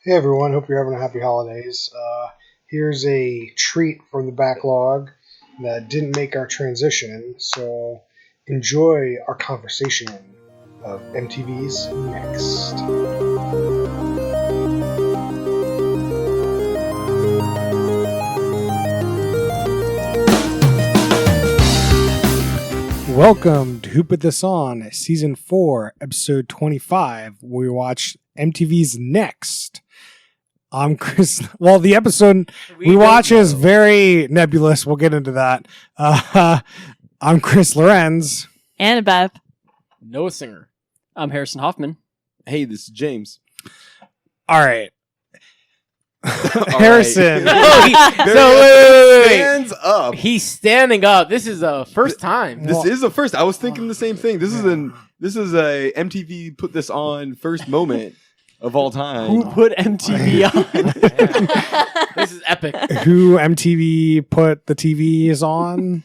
Hey everyone, hope you're having a happy holidays. Here's a treat from the backlog that didn't make our transition, so enjoy our conversation of MTV's Next. Welcome to Who Put This On, Season 4, Episode 25, where we watch MTV's Next. I'm Chris. Well, the episode we watch is very nebulous. We'll get into that. I'm Chris Lorenz. Annabeth. Noah Singer. I'm Harrison Hoffman. Hey, this is James. All right. Harrison. Wait. Stands up. He's standing up. This is the first time. This is the first. I was thinking the same thing. This is a MTV put this on first moment of all time. Who put MTV on? This is epic. Who MTV put the TVs on?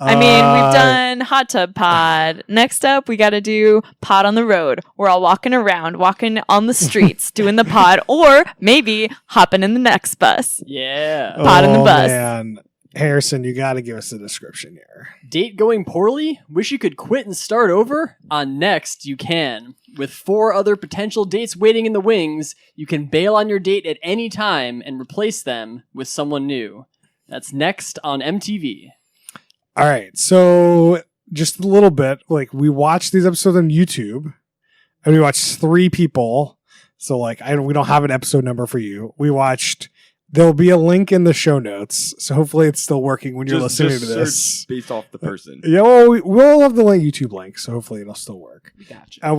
I mean, we've done Hot Tub Pod. Next up, we got to do Pod on the Road. We're all walking around, walking on the streets, doing the pod, or maybe hopping in the next bus. Yeah. Pod in the bus. Man. Harrison, you got to give us a description here. Date going poorly? Wish you could quit and start over? On Next, you can. With 4 other potential dates waiting in the wings, you can bail on your date at any time and replace them with someone new. That's Next on MTV. All right, so just a little bit, like we watched these episodes on YouTube, and we watched 3 people. So like, we don't have an episode number for you. We watched. There'll be a link in the show notes, so hopefully it's still working when you're listening to this. Based off the person. Yeah, well, we'll have the YouTube link, so hopefully it'll still work. Gotcha.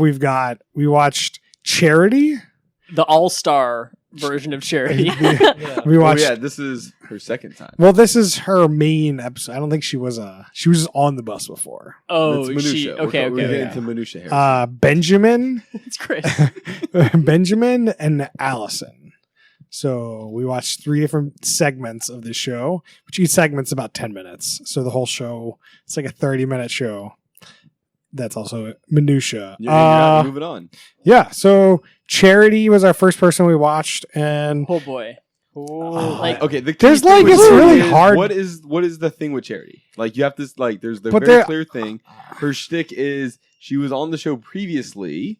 We watched Charity, The all-star version of Charity. We watched. Oh, yeah, this is her second time. Well, this is her main episode. I don't think she was on the bus before. Oh, It's she... minutia. Okay, We're getting okay. into minutia here. Benjamin, It's Chris. Benjamin, and Allison. So we watched 3 different segments of the show, which each segment's about 10 minutes. So the whole show, it's like a 30-minute show. That's also minutia. Yeah, moving on. Yeah. So Charity was our first person we watched, and Oh boy. Okay, the key there's thing like with it's really Charity is, hard. What is the thing with Charity? Like you have this like there's the But very there- clear thing. Her shtick is she was on the show previously,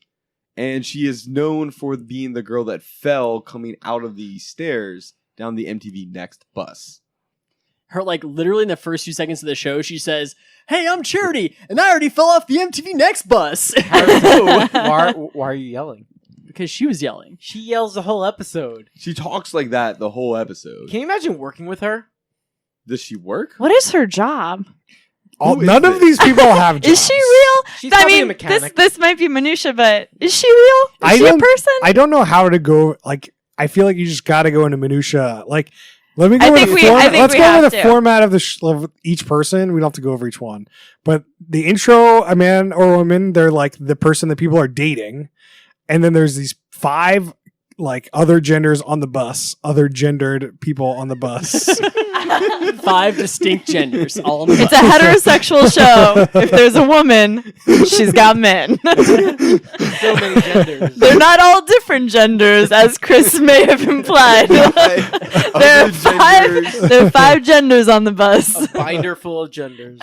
and she is known for being the girl that fell coming out of the stairs down the MTV Next bus. Her, like, literally in the first few seconds of the show, she says, "Hey, I'm Charity, and I already fell off the MTV Next bus." Why are you yelling? Because she was yelling. She yells the whole episode. She talks like that the whole episode. Can you imagine working with her? Does she work? What is her job? Who is None of this? these people have jobs. Is she real? She's I probably a mean, mechanic. this might be minutia, but is she real? I Is she a don't- person? I don't know how to go. Like, I feel like you just got to go into minutia. Like, let me go I over think the we- format. I think Let's we go over have the to. format of each person. We don't have to go over each one. But the intro, a man or woman, they're like the person that people are dating, and then there's these 5 like other genders on the bus, other gendered people on the bus. 5 distinct genders, all on the It's bus. a heterosexual show. If there's a woman, she's got men. So many genders. They're not all different genders, as Chris may have implied. there are 5 genders on the bus. A binder full of genders.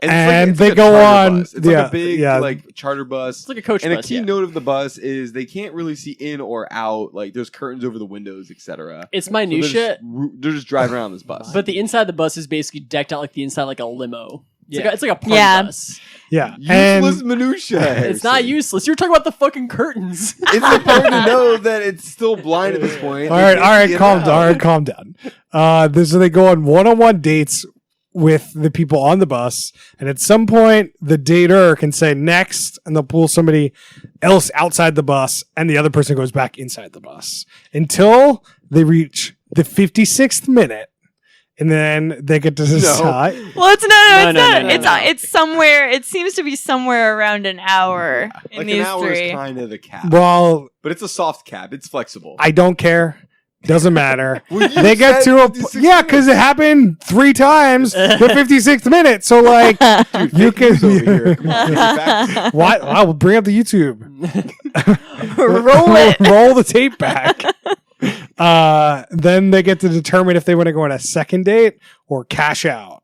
And it's they a go charter on. bus. It's like a big like charter bus. It's like a coach And a bus, key yeah. note of the bus is they can't really see in or out. Like there's curtains over the windows, etc. It's minutia, They're just driving around this bus. but the inside of the bus is basically decked out like the inside like a limo. Yeah. It's like a party Yeah. bus. Yeah, useless and minutia. It's not useless. You're talking about the fucking curtains. It's important to know that it's still blind at this point. all right, calm down. So they go on one-on-one dates with the people on the bus, and at some point the dater can say next, and they'll pull somebody else outside the bus, and the other person goes back inside the bus until they reach the 56th minute, and then they get to decide. Well, it's no, it's No, not. no, it's no. it's somewhere. It seems to be somewhere around an hour in Like these an hour 3. is kind of the cap, Well, but it's a soft cap. It's flexible. I don't care Doesn't matter. Well, you They get said to a 56 yeah, because it happened 3 times. The 56th minute. So like you can News over here. Come on, facts. What? I will bring up the YouTube. Roll it. Roll the tape back. Then they get to determine if they want to go on a second date or cash out.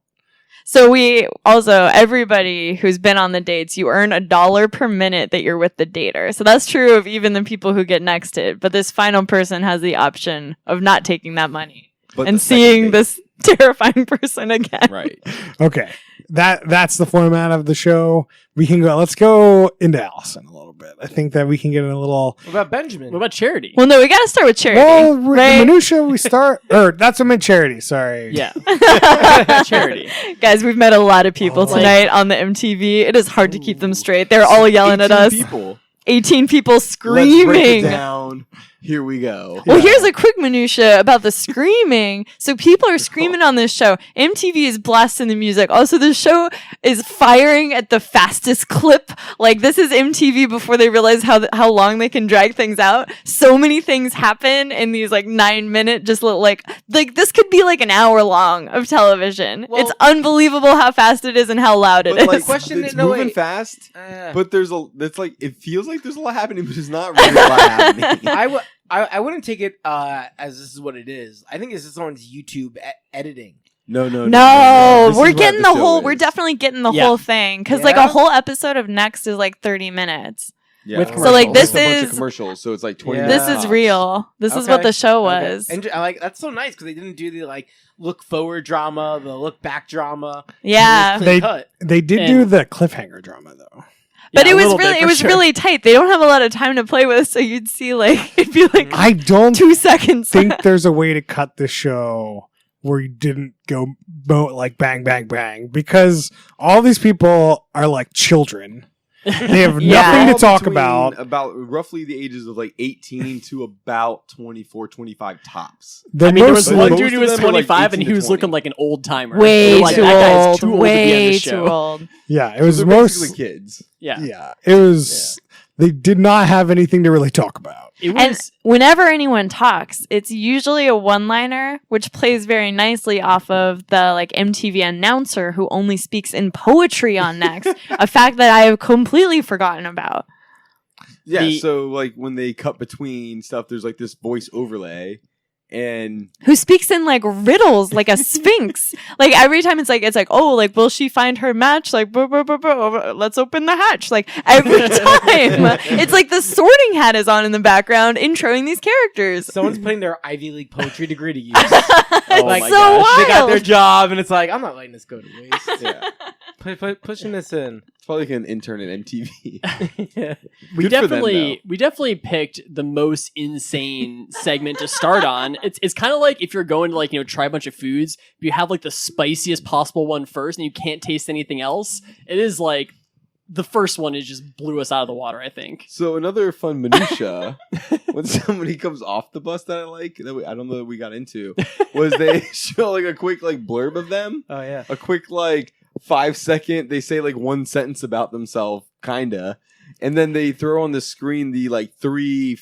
So we also, everybody who's been on the dates, you earn $1 per minute that you're with the dater. So that's true of even the people who get nexted. But this final person has the option of not taking that money But and the second seeing date- this terrifying person again. Right. Okay. That's the format of the show. Let's go into Allison a little bit. I think that we can get in a little What about Benjamin? What about Charity? Well, no, we got to start with charity. well, right? the minutia we start or that's what I meant charity, sorry. Yeah. Charity. Guys, we've met a lot of people Oh. tonight on the MTV. It is hard to keep them straight. They're all yelling at 18 us. People. 18 people Let's break screaming. it down. Here we go. Well, Yeah. here's a quick minutia about the screaming. So people are screaming on this show. MTV is blasting the music. Also, the show is firing at the fastest clip. Like this is MTV before they realize how long they can drag things out. So many things happen in these like 9-minute, just like this could be like an hour long of television. Well- It's unbelievable how fast it is and how loud it But is. like, Question it's no, moving wait. fast. Uh, But it's like it feels like there's a lot happening, but it's not really a lot happening. I wouldn't take it as this is what it is. I think this is someone's YouTube editing. No. No, This we're is what getting the the show whole. is. We're definitely getting the Yeah. whole thing because like Yeah? a whole episode of Next is like 30 minutes. Yeah. With So, like, this It's a bunch of is- commercials, so it's like 20 Yeah. This minutes is tops. real. This is Okay. what the show Okay. was. And I like that's so nice because they didn't do the like look forward drama, the look back drama. Yeah. It was They- clean cut. They did And- do the cliffhanger drama though. But Yeah, it a was little bit, really, it for was sure. really tight. They don't have a lot of time to play with, so you'd see like it'd be like I don't 2 seconds. think there's a way to cut the show where you didn't go like bang bang bang because all these people are like children. They have Yeah. nothing to All talk between about. roughly the ages of like 18 to about 24, 25 tops. They're I mean, there was mostly- one most dude who of was them are, like, 25 and 18 he to was 20. looking like an old timer. way Like, too that guy is old. too old to be on Way this too show. old. yeah, it was They're most. basically kids. Yeah. Yeah, it was. They did not have anything to really talk about. It And was whenever anyone talks, it's usually a one-liner, which plays very nicely off of the like MTV announcer who only speaks in poetry on Next, a fact that I have completely forgotten about. Yeah, The- so like when they cut between stuff, there's like this voice overlay, and Who speaks in like riddles, like a sphinx. Like every time it's like, oh, like will she find her match? Like, let's open the hatch. Like every time, it's like the Sorting Hat is on in the background, introing these characters. Someone's putting their Ivy League poetry degree to use. Oh like, my so gosh. They got their wild. job, and it's like I'm not letting this go to waste. yeah, Pushing this in. it's probably like an intern at MTV. Yeah. we Good for them, definitely picked the most insane segment to start on. It's kind of like if you're going to like try a bunch of foods, you have like the spiciest possible one first, and you can't taste anything else. It is like the first one is just blew us out of the water. I think. So another fun minutia when somebody comes off the bus that I like I don't know that we got into was they show like a quick like blurb of them, Oh yeah. a quick like 5-second. They say like one sentence about themselves, kinda, and then they throw on the screen the like 3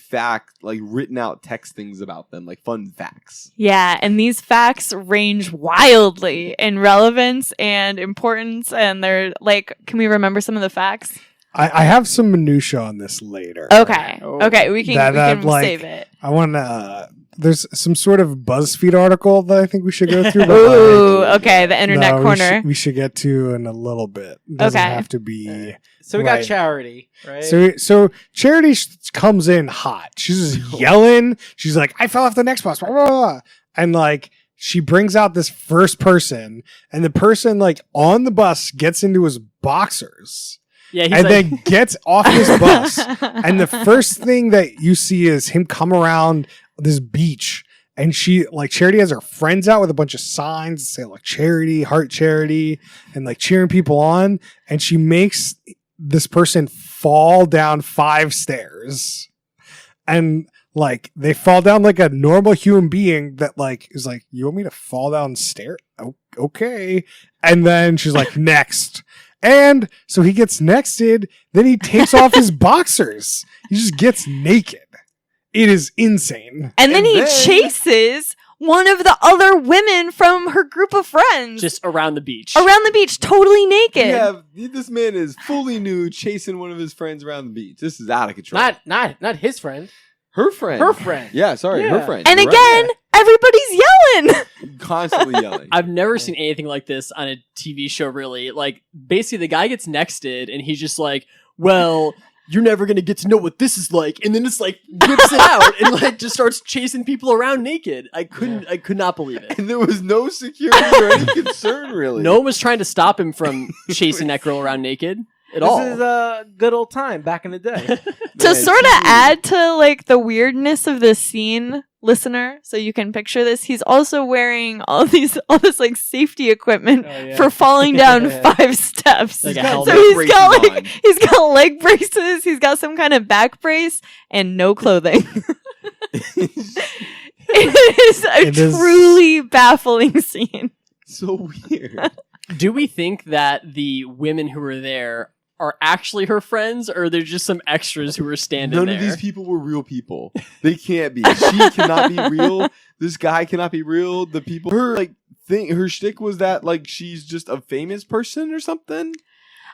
like written out text things about them, like fun facts. Yeah, and these facts range wildly in relevance and importance, and they're like, can we remember some of the facts? I have some minutia on this later. Okay, Oh. okay, we can That, like, save it. I want to. There's some sort of BuzzFeed article that I think we should go through. but, Ooh, like, okay, the internet no, corner. we should get to in a little bit. It doesn't Okay. have to be. So we Right. got Charity, right? So Charity comes in hot. She's just yelling. She's like, "I fell off the next bus," blah, blah, blah. And like she brings out this first person, and the person like on the bus gets into his boxers Yeah, he's and like, then gets off his bus. And the first thing that you see is him come around this beach. And she, like, Charity has her friends out with a bunch of signs that say, like, charity, heart charity, and, like, cheering people on. And she makes this person fall down 5 stairs. And, like, they fall down like a normal human being that, like, is like, you want me to fall down stairs? Okay. And then she's like, next. And so he gets nexted. Then he takes off his boxers. He just gets naked. It is insane. And then And he then- chases one of the other women from her group of friends Just around the beach. around the beach, totally naked. Yeah, this man is fully nude, chasing one of his friends around the beach. This is out of control. Not his friend. her friend. Her friend. Yeah, sorry, her Yeah. friend. And You're again, right. everybody's yelling. Constantly yelling. I've never seen anything like this on a TV show, really. Like, basically, the guy gets nexted, and he's just like, well, you're never going to get to know what this is like. And then it's like, whips it out and like just starts chasing people around naked. I could not believe it. And there was no security or any concern, really. No one was trying to stop him from chasing that girl around naked at all. This is a good old time back in the day. To Man, sort of TV. add to like the weirdness of this scene, listener, so you can picture this, he's also wearing all this like safety equipment Oh, yeah. for falling down 5 steps. Like a So helmet. he's Braces got on. like he's got leg braces, he's got some kind of back brace, and no clothing. It It is- truly baffling scene. So weird. Do we think that the women who were there are actually her friends, or they're just some extras who were standing None there? of these people were real people. They can't be. She cannot be real. This guy cannot be real. The people, her like thing, her shtick was that like she's just a famous person or something.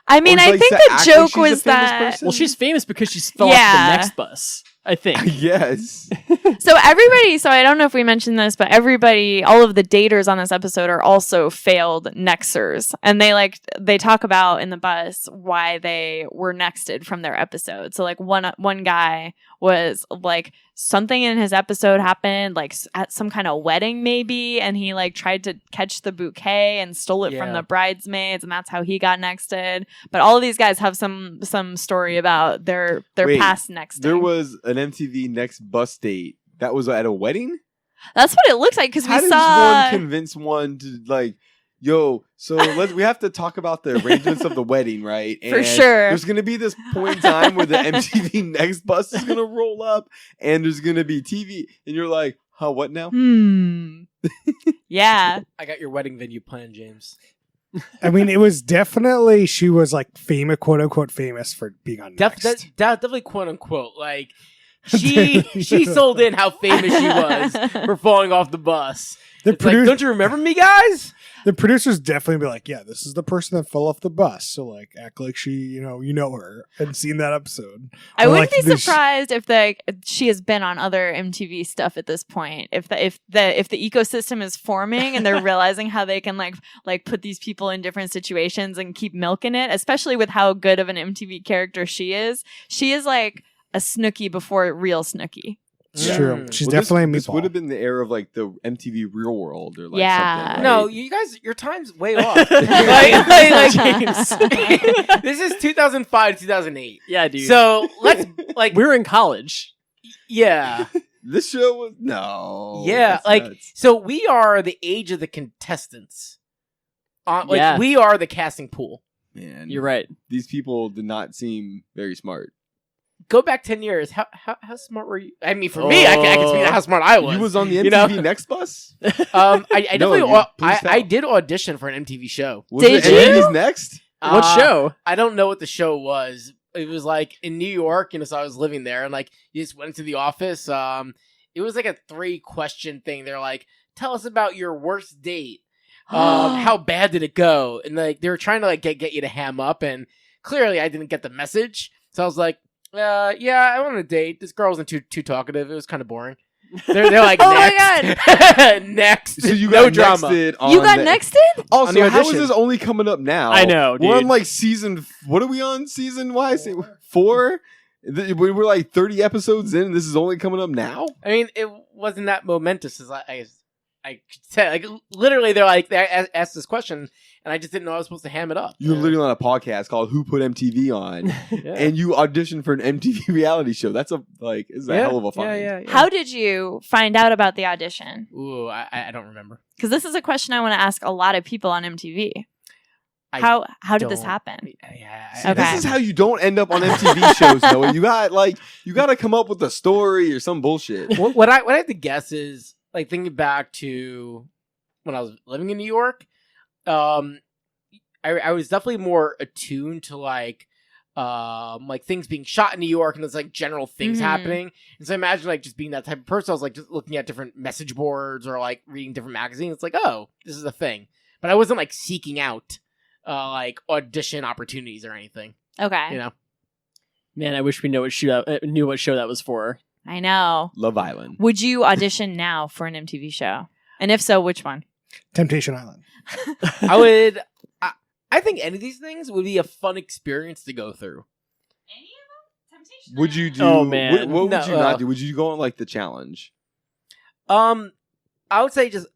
I mean, Or, I like, think to the act like joke she's a was famous that person? Well, she's famous because she fell off Yeah. the next bus, I think. Yes. so I don't know if we mentioned this, but everybody, all of the daters on this episode are also failed nexters. And they talk about in the bus why they were nexted from their episode. So like one guy was like, something in his episode happened like at some kind of wedding maybe, and he like tried to catch the bouquet and stole it from Yeah. the bridesmaids, and that's how he got nexted. But all of these guys have some story about their Wait, past nexting. There was an MTV Next bus date that was at a wedding. That's what it looks like because How we does saw. one convince one to like, yo? So we have to talk about the arrangements of the wedding, right? For sure. There's gonna be this point in time where the MTV Next bus is gonna roll up, and there's gonna be TV, and you're like, huh? What now? Yeah. I got your wedding venue planned, James. I mean, it was definitely, she was like famous, quote unquote famous for being on Next. Definitely quote unquote. Like she sold in how famous she was for falling off the bus. The, It's like, don't you remember me, guys? the producers definitely be like, yeah, this is the person that fell off the bus. So like, act like she, you know her and seen that episode. I Or, wouldn't like, be this- surprised if she has been on other MTV stuff at this point. If the ecosystem is forming and they're realizing how they can like put these people in different situations and keep milking it, especially with how good of an MTV character she is. She is like a Snooki before real Snooki. It's Yeah. true. She's Well, definitely a this would meatball. have been the era of like the MTV Real World or like Yeah. something. Right? No, you guys, your time's way off. James. This is 2005 to 2008. Yeah, dude. So let's like we were in college. yeah. This show was no. Yeah, that's like nuts. so we are the age of the contestants. Yeah. We are the casting pool. Man, You're right. These people did not seem very smart. Go back 10 years. How smart were you? I mean, for me, I can speak to how smart I was. You was on the you MTV know? Next bus. I No, definitely you- please I tell. did audition for an MTV show. Was Did it you? MTV's Next? What show? I don't know what the show was. It was like in New York, so I was living there, and like you just went into the office. It was like a 3-question thing. They're like, "Tell us about your worst date. How bad did it go?" And like they were trying to like get you to ham up, and clearly I didn't get the message. So I was like, "Yeah, I went on a date. This girl wasn't too talkative. It was kind of boring." They're like, Oh my next. Next, So you no got drama. nexted on You got the- nexted? Also, on the how is audition. this only coming up now? I know, We're on dude. like season. What are we on? Season? Why I say 4? We were like 30 episodes in, and this is only coming up now. I mean, it wasn't that momentous as I could say. Like, literally, they asked this question, and I just didn't know I was supposed to ham it up. You're literally on a podcast called "Who Put MTV On," and you auditioned for an MTV reality show. That's a hell of a find. Yeah. How did you find out about the audition? Ooh, I don't remember. Because this is a question I want to ask a lot of people on MTV. I How did this don't- happen? Yeah. Okay. This is how you don't end up on MTV shows, Noah. You got to come up with a story or some bullshit. What I have to guess is like thinking back to when I was living in New York. I was definitely more attuned to like like things being shot in New York and there's like general things happening. And so I imagine like just being that type of person. I was like just looking at different message boards or like reading different magazines. It's like, oh, this is a thing. But I wasn't like seeking out like audition opportunities or anything. Okay. You know? Man, I wish we knew what show that was for. I know. Love Island. Would you audition now for an MTV show? And if so, which one? Temptation Island. I would. I think any of these things would be a fun experience to go through. Any of them? Temptation Would you do? Oh, man. What would No, you not do? Would you go on like the challenge? I would say just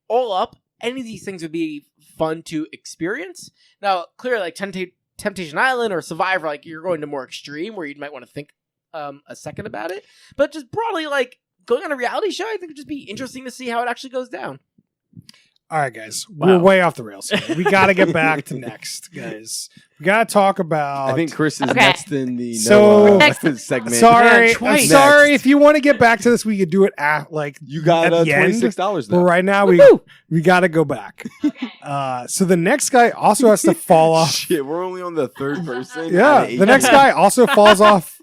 all up, any of these things would be fun to experience. Now, clearly, like Temptation Island or Survivor, like you're going to more extreme where you might want to think a second about it. But just broadly, like going on a reality show, I think would just be interesting to see how it actually goes down. All right, guys. Wow. We're way off the rails here. We got to get back to next, guys. We got to talk about... I think Chris is Okay. next in the So- Noah segment. Sorry, Man, I'm twice. sorry. If you want to get back to this, we could do it at like You got at the end. $26 But though. right now, we got to go back. So the next guy also has to fall off. Shit, we're only on the third person. Yeah, out of eight. the next guy also falls off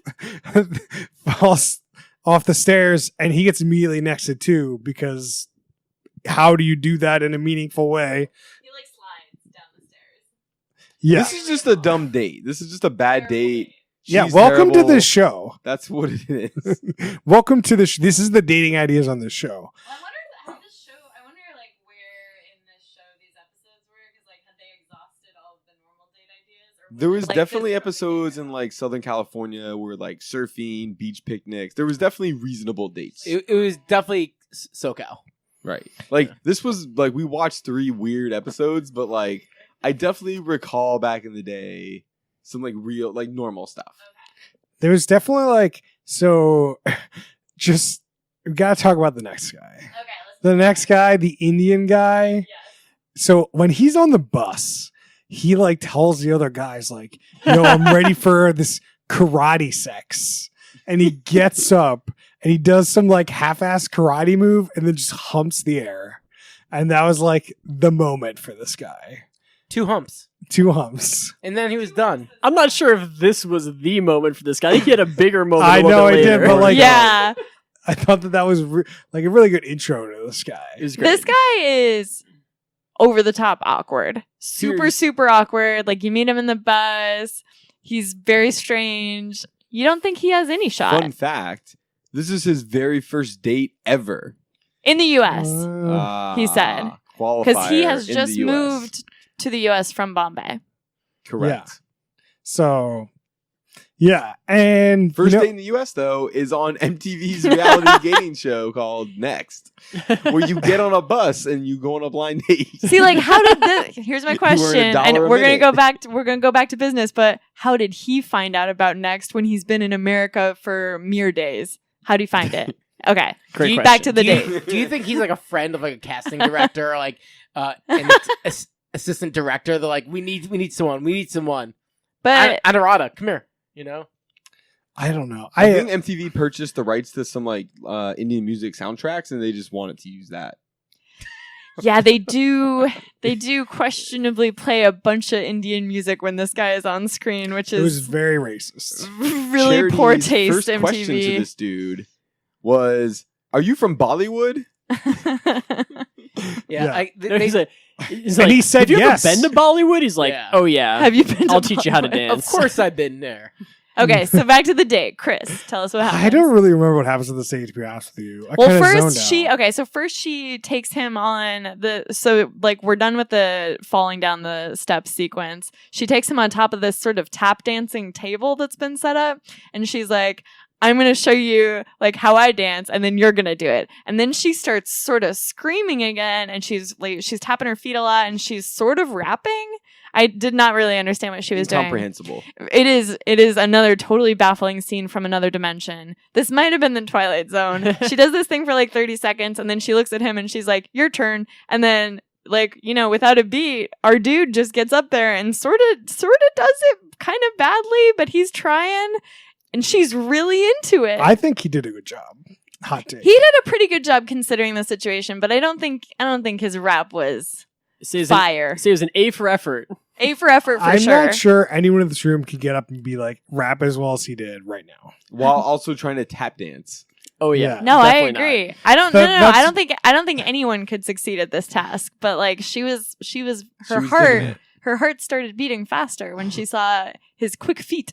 the stairs, and he gets immediately nexted too. Because how do you do that in a meaningful way? He like slides down the stairs. Yeah, This is just a dumb date. This is just a bad date. yeah. She's Welcome to terrible. this show. That's what it is. Welcome to this. This is the dating ideas on this show. Well, I wonder how this show. I wonder like where in this show these episodes were because like had they exhausted all of the normal date ideas? Or There was like, definitely this- episodes in like Southern California where like surfing, beach picnics. There was definitely reasonable dates. It was definitely SoCal. Right. Like this was like we watched 3 weird episodes, but like I definitely recall back in the day some like real like normal stuff. There was definitely like so. Just we gotta talk about the next guy. Okay, let's. The next guy, the Indian guy. Yes. So when he's on the bus, he like tells the other guys like, "Yo, I'm ready for this karate sex," and he gets up and he does some like half-ass karate move and then just humps the air, and that was like the moment for this guy. 2 humps. 2 humps. And then he was done. I'm not sure if this was the moment for this guy. I think he had a bigger moment. I a little know bit I did, later. but like, Yeah, I thought that was like a really good intro to this guy. it was great. this guy is over the top awkward. Super awkward. Like you meet him in the bus. He's very strange. You don't think he has any shot Fun fact, this is his very first date ever. in the U.S. He said. Because he Qualifier has in just the US. moved to the U.S. from Bombay. Correct. So, yeah, and First you know- date in the US though is on MTV's reality dating show called Next, where you get on a bus and you go on a blind date. See, like, how did this? Here's my You earn question, $1 and a we're gonna minute. go back. We're gonna go back to business. But how did he find out about Next when he's been in America for mere days? How do you find it? Okay, Great back to question. the do you, date. do you think he's like a friend of like a casting director or like an assistant director? They're like, we need someone. But Anuradha, come here. You know, I don't know. I think MTV purchased the rights to some like Indian music soundtracks, and they just wanted to use that. yeah, they do. They do questionably play a bunch of Indian music when this guy is on screen, which it was is very racist. really Charity's poor taste. First question to MTV. this dude was, "Are you from Bollywood?" Yeah. He's like, And he said have you yes. ever been to Bollywood? He's like, Yeah. oh yeah. Have you been? I'll to teach you how to Bollywood? dance. of course I've been there. Okay, so back to the date. Chris, tell us what happens. I don't really remember what happens at the stage, to be honest with you. I Well, kinda first zoned out. she takes him on we're done with the falling down the steps sequence. She takes him on top of this sort of tap dancing table that's been set up, and she's like, I'm going to show you like how I dance, and then you're going to do it. And then she starts sort of screaming again, and she's tapping her feet a lot, and she's sort of rapping. I did not really understand what she was doing. Incomprehensible. It is another totally baffling scene from another dimension. This might have been the Twilight Zone. She does this thing for like 30 seconds, and then she looks at him and she's like, your turn. And then, like, you know, without a beat, our dude just gets up there and sort of does it kind of badly, but he's trying, and she's really into it. I think he did a good job. Hot take. He did a pretty good job considering the situation, but I don't think his rap was Fire. Say it was an A for effort. A for effort for I'm sure. not sure anyone in this room could get up and be like rap as well as he did right now. While also trying to tap dance. Oh yeah. Yeah. No, I Definitely agree. not. I don't. That- No. that's- I don't think anyone could succeed at this task. But like, she was. Her was heart. doing it. Her heart started beating faster when she saw his quick feet.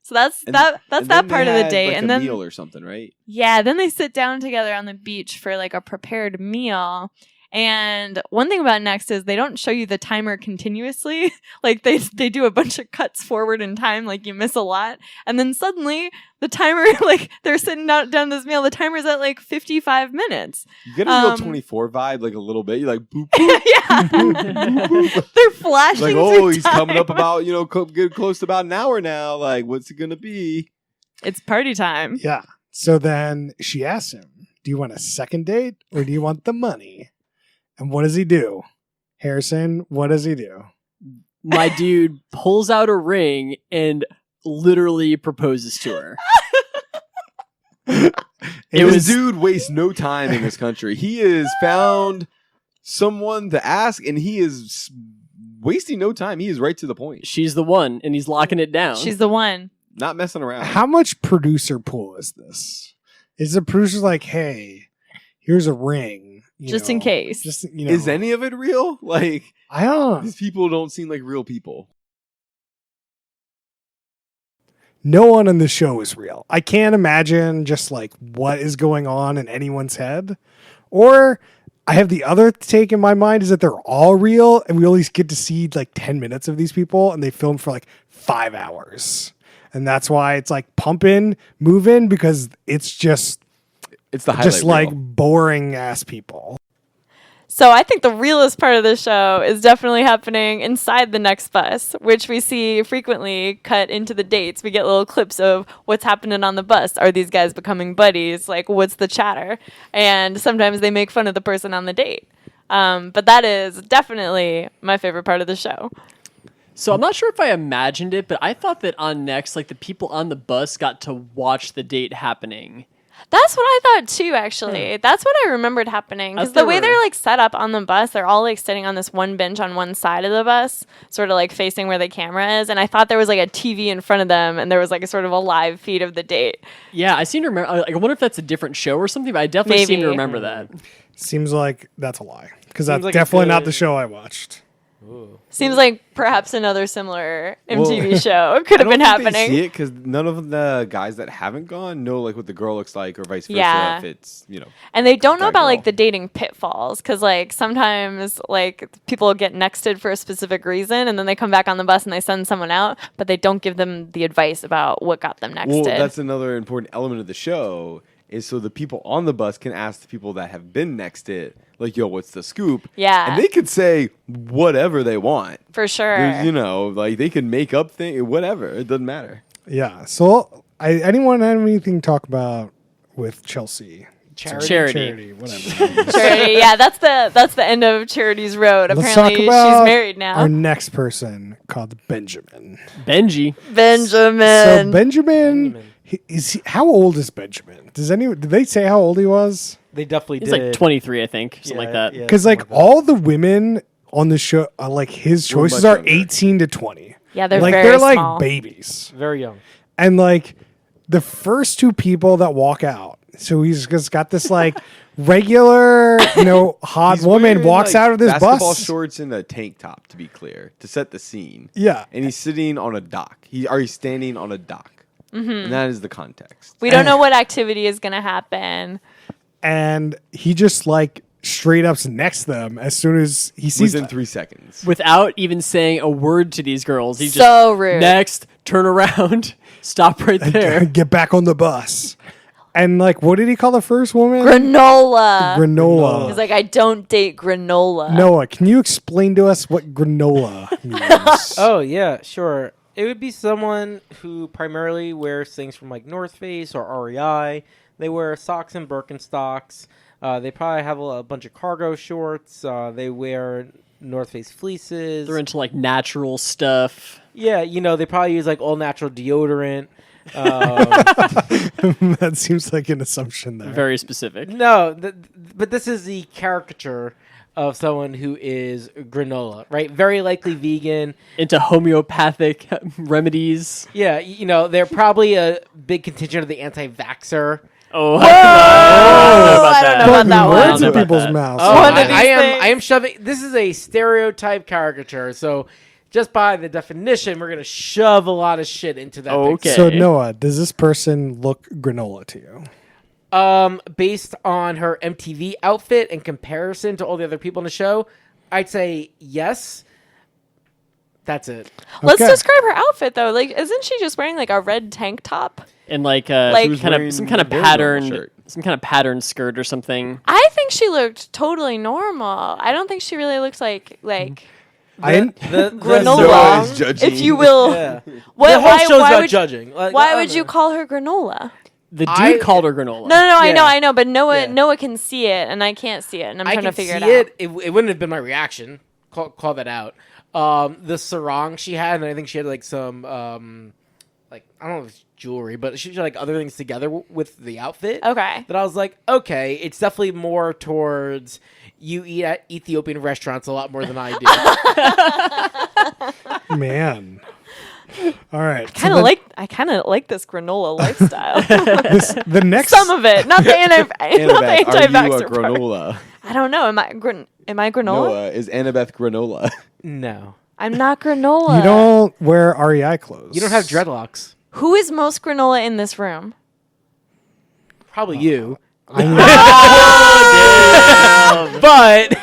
So that's And- that. That's And that then part they of the had, date, like, and a then meal or something, right? yeah, then they sit down together on the beach for like a prepared meal. And one thing about Next is they don't show you the timer continuously. Like they do a bunch of cuts forward in time, like you miss a lot. And then suddenly the timer, like they're sitting down this meal, the timer's at like 55 minutes. You get a real Um, 24 vibe, like a little bit. You're like, boop, boop. Yeah. They're flashing. Like, through he's coming up time. about, get close to about an hour now. Like, what's it going to be? It's party time. Yeah. So then she asks him, do you want a second date or do you want the money? And what does he do? Harrison, what does he do? My dude pulls out a ring and literally proposes to her. This dude wastes no time in this country. He has found someone to ask, and he is wasting no time. He is right to the point. She's the one, and he's locking it down. She's the one. Not messing around. How much producer pull is this? Is the producer like, hey, here's a ring. Just in case. Just, Is any of it real? Like, I don't know. these people don't seem like real people. No one on the show is real. I can't imagine just like what is going on in anyone's head. Or I have the other take in my mind is that they're all real and we only get to see like 10 minutes of these people and they film for like 5 hours. And that's why it's like pump in, move in, because it's just It's the highlight like reel. boring ass people. So I think the realest part of the show is definitely happening inside the next bus, which we see frequently cut into the dates. We get little clips of what's happening on the bus. Are these guys becoming buddies? Like, what's the chatter? And sometimes they make fun of the person on the date. But that is definitely my favorite part of the show. So I'm not sure if I imagined it, but I thought that on Next, like the people on the bus got to watch the date happening. That's what I thought too, actually. That's what I remembered happening. Because As the they way were- they're like set up on the bus, they're all like sitting on this one bench on one side of the bus, sort of like facing where the camera is. And I thought there was like a TV in front of them and there was like a sort of a live feed of the date. Yeah, I seem to remember. Like, I wonder if that's a different show or something, but I definitely seem to Maybe. remember that. Seems like that's a lie. Because that's like a definitely not good- the show I watched. Seems like perhaps another similar MTV Well, show could have been They see happening. it because none of the guys that haven't gone know like what the girl looks like, or vice versa. Yeah. If it's And they don't know That about like girl. the dating pitfalls because like sometimes like people get nexted for a specific reason and then they come back on the bus and they send someone out, but they don't give them the advice about what got them nexted. well, that's another important element of the show. Is so the people on the bus can ask the people that have been nexted, like, "Yo, what's the scoop?" Yeah. and they could say whatever they want. for sure. There's, like they can make up things, whatever. It doesn't matter. Yeah. So anyone have anything to talk about with Chelsea? Charity. Whatever. Charity, yeah, that's the end of Charity's road. Let's Apparently, talk about she's married now. Our next person called Benjamin. Benji. Benjamin. So Benjamin, how old is Benjamin? Did they say how old he was? They definitely He's did. like 23, I think, something like that. Yeah, Because something like that. all the women on the show, like his We're choices much are younger. 18 to 20. yeah, they're like very they're like small. babies. Very young. And like the first two people that walk out, so he's just got this like regular, hot He's woman wearing, walks like, out of this basketball bus. shorts and a tank top, to be clear, to set the scene. Yeah. And he's sitting on a dock. He's standing on a dock. Mm-hmm. And that is the context. We don't know what activity is going to happen. And he just like straight up's next to them as soon as he sees Within them. 3 seconds. Without even saying a word to these girls. He So just, rude. Next, turn around, stop right there. Get back on the bus. And like, what did he call the first woman? Granola. Granola. He's like, I don't date granola. Noah, can you explain to us what granola means? Oh yeah, sure. It would be someone who primarily wears things from like North Face or REI. They wear socks and Birkenstocks. They probably have a bunch of cargo shorts. They wear North Face fleeces. They're into like natural stuff. Yeah, they probably use like all natural deodorant. That seems like an assumption there. Very specific. No, but this is the caricature of someone who is granola, right? Very likely vegan. Into homeopathic remedies. Yeah, they're probably a big contingent of the anti-vaxxer. Oh, I don't know about Putting that words one. in people's mouths. Oh, One of I these am things. shoving. This is a stereotype caricature, so just by the definition, we're gonna shove a lot of shit into that. Okay. So Noah, does this person look granola to you? Based on her MTV outfit in comparison to all the other people in the show, I'd say yes. That's it. Let's Okay. describe her outfit though. Like, isn't she just wearing like a red tank top? And like, Like- She was wearing some kind of a very normal patterned, shirt. some kind of patterned skirt or something. I think she looked totally normal. I don't think she really looks like The granola, is judging. if you will. Yeah. What, The whole show's why about would judging. Like, why I would don't you know. call her granola? The dude I- called her granola. No, Yeah. I know, but Noah Yeah. can see it, and I can't see it, and I'm I trying can to figure see it out. it. It wouldn't have been my reaction. Call that out. The sarong she had, and I think she had like some, like I don't know if it's jewelry, but she had like other things together with the outfit. Okay. That I was like, okay, it's definitely more towards you eat at Ethiopian restaurants a lot more than I do. Man. All right. I kind of like this granola lifestyle. The next Some of it, not the Annabeth, are you a anti-vaxxer part. granola? I don't know. Am I granola? Noah, is Annabeth granola? No, I'm not granola. You don't wear REI clothes. you don't have dreadlocks. Who is most granola in this room? Probably you. I mean, But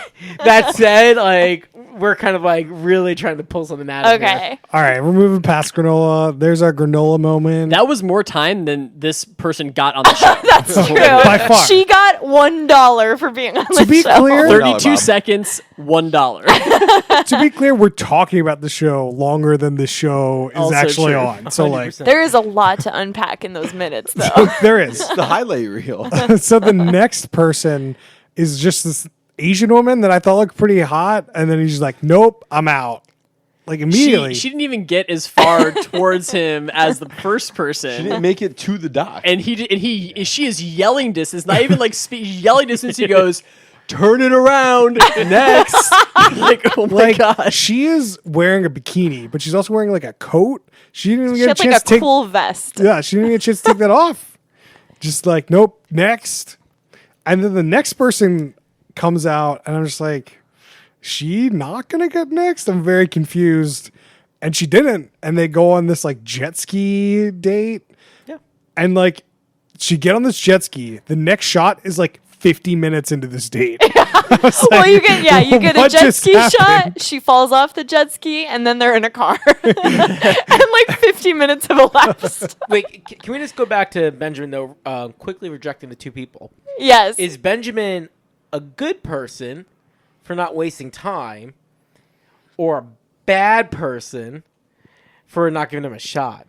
that said, like we're kind of like really trying to pull something out of here. Okay. all right, we're moving past granola. There's our granola moment. That was more time than this person got on the show. That's true. By far. She got $1 for being on the be show. clear- 32 Bob. seconds, $1. To be clear, we're talking about the show longer than the show is Also actually true. on. So like 100%. There is a lot to unpack in those minutes, though. there is. The highlight reel. So the next person is just this Asian woman that I thought looked pretty hot, and then he's just like, "Nope, I'm out." Like immediately. She didn't even get as far towards him as the first She person. didn't make it to the dock. And she is yelling distance, not even like yelling distance. He goes, "Turn it around next!" Like, oh my like gosh. she is wearing a bikini, but she's also wearing like a coat. She didn't even She get a had chance like a to take. cool vest. Yeah, she didn't get a chance to take that off. Just like, nope, next. And then the next person comes out, and I'm just like, she not gonna get next? I'm very confused. And she didn't. And they go on this like jet ski date. Yeah. And like, she get on this jet ski. The next shot is like 50 minutes into this date. I was Well, like, you get a what jet just ski happened? shot. She falls off the jet ski, and then they're in a car, and like 50 minutes have elapsed. Wait, can we just go back to Benjamin though? Quickly rejecting the two people. Yes. Is Benjamin a good person for not wasting time, or a bad person for not giving him a shot?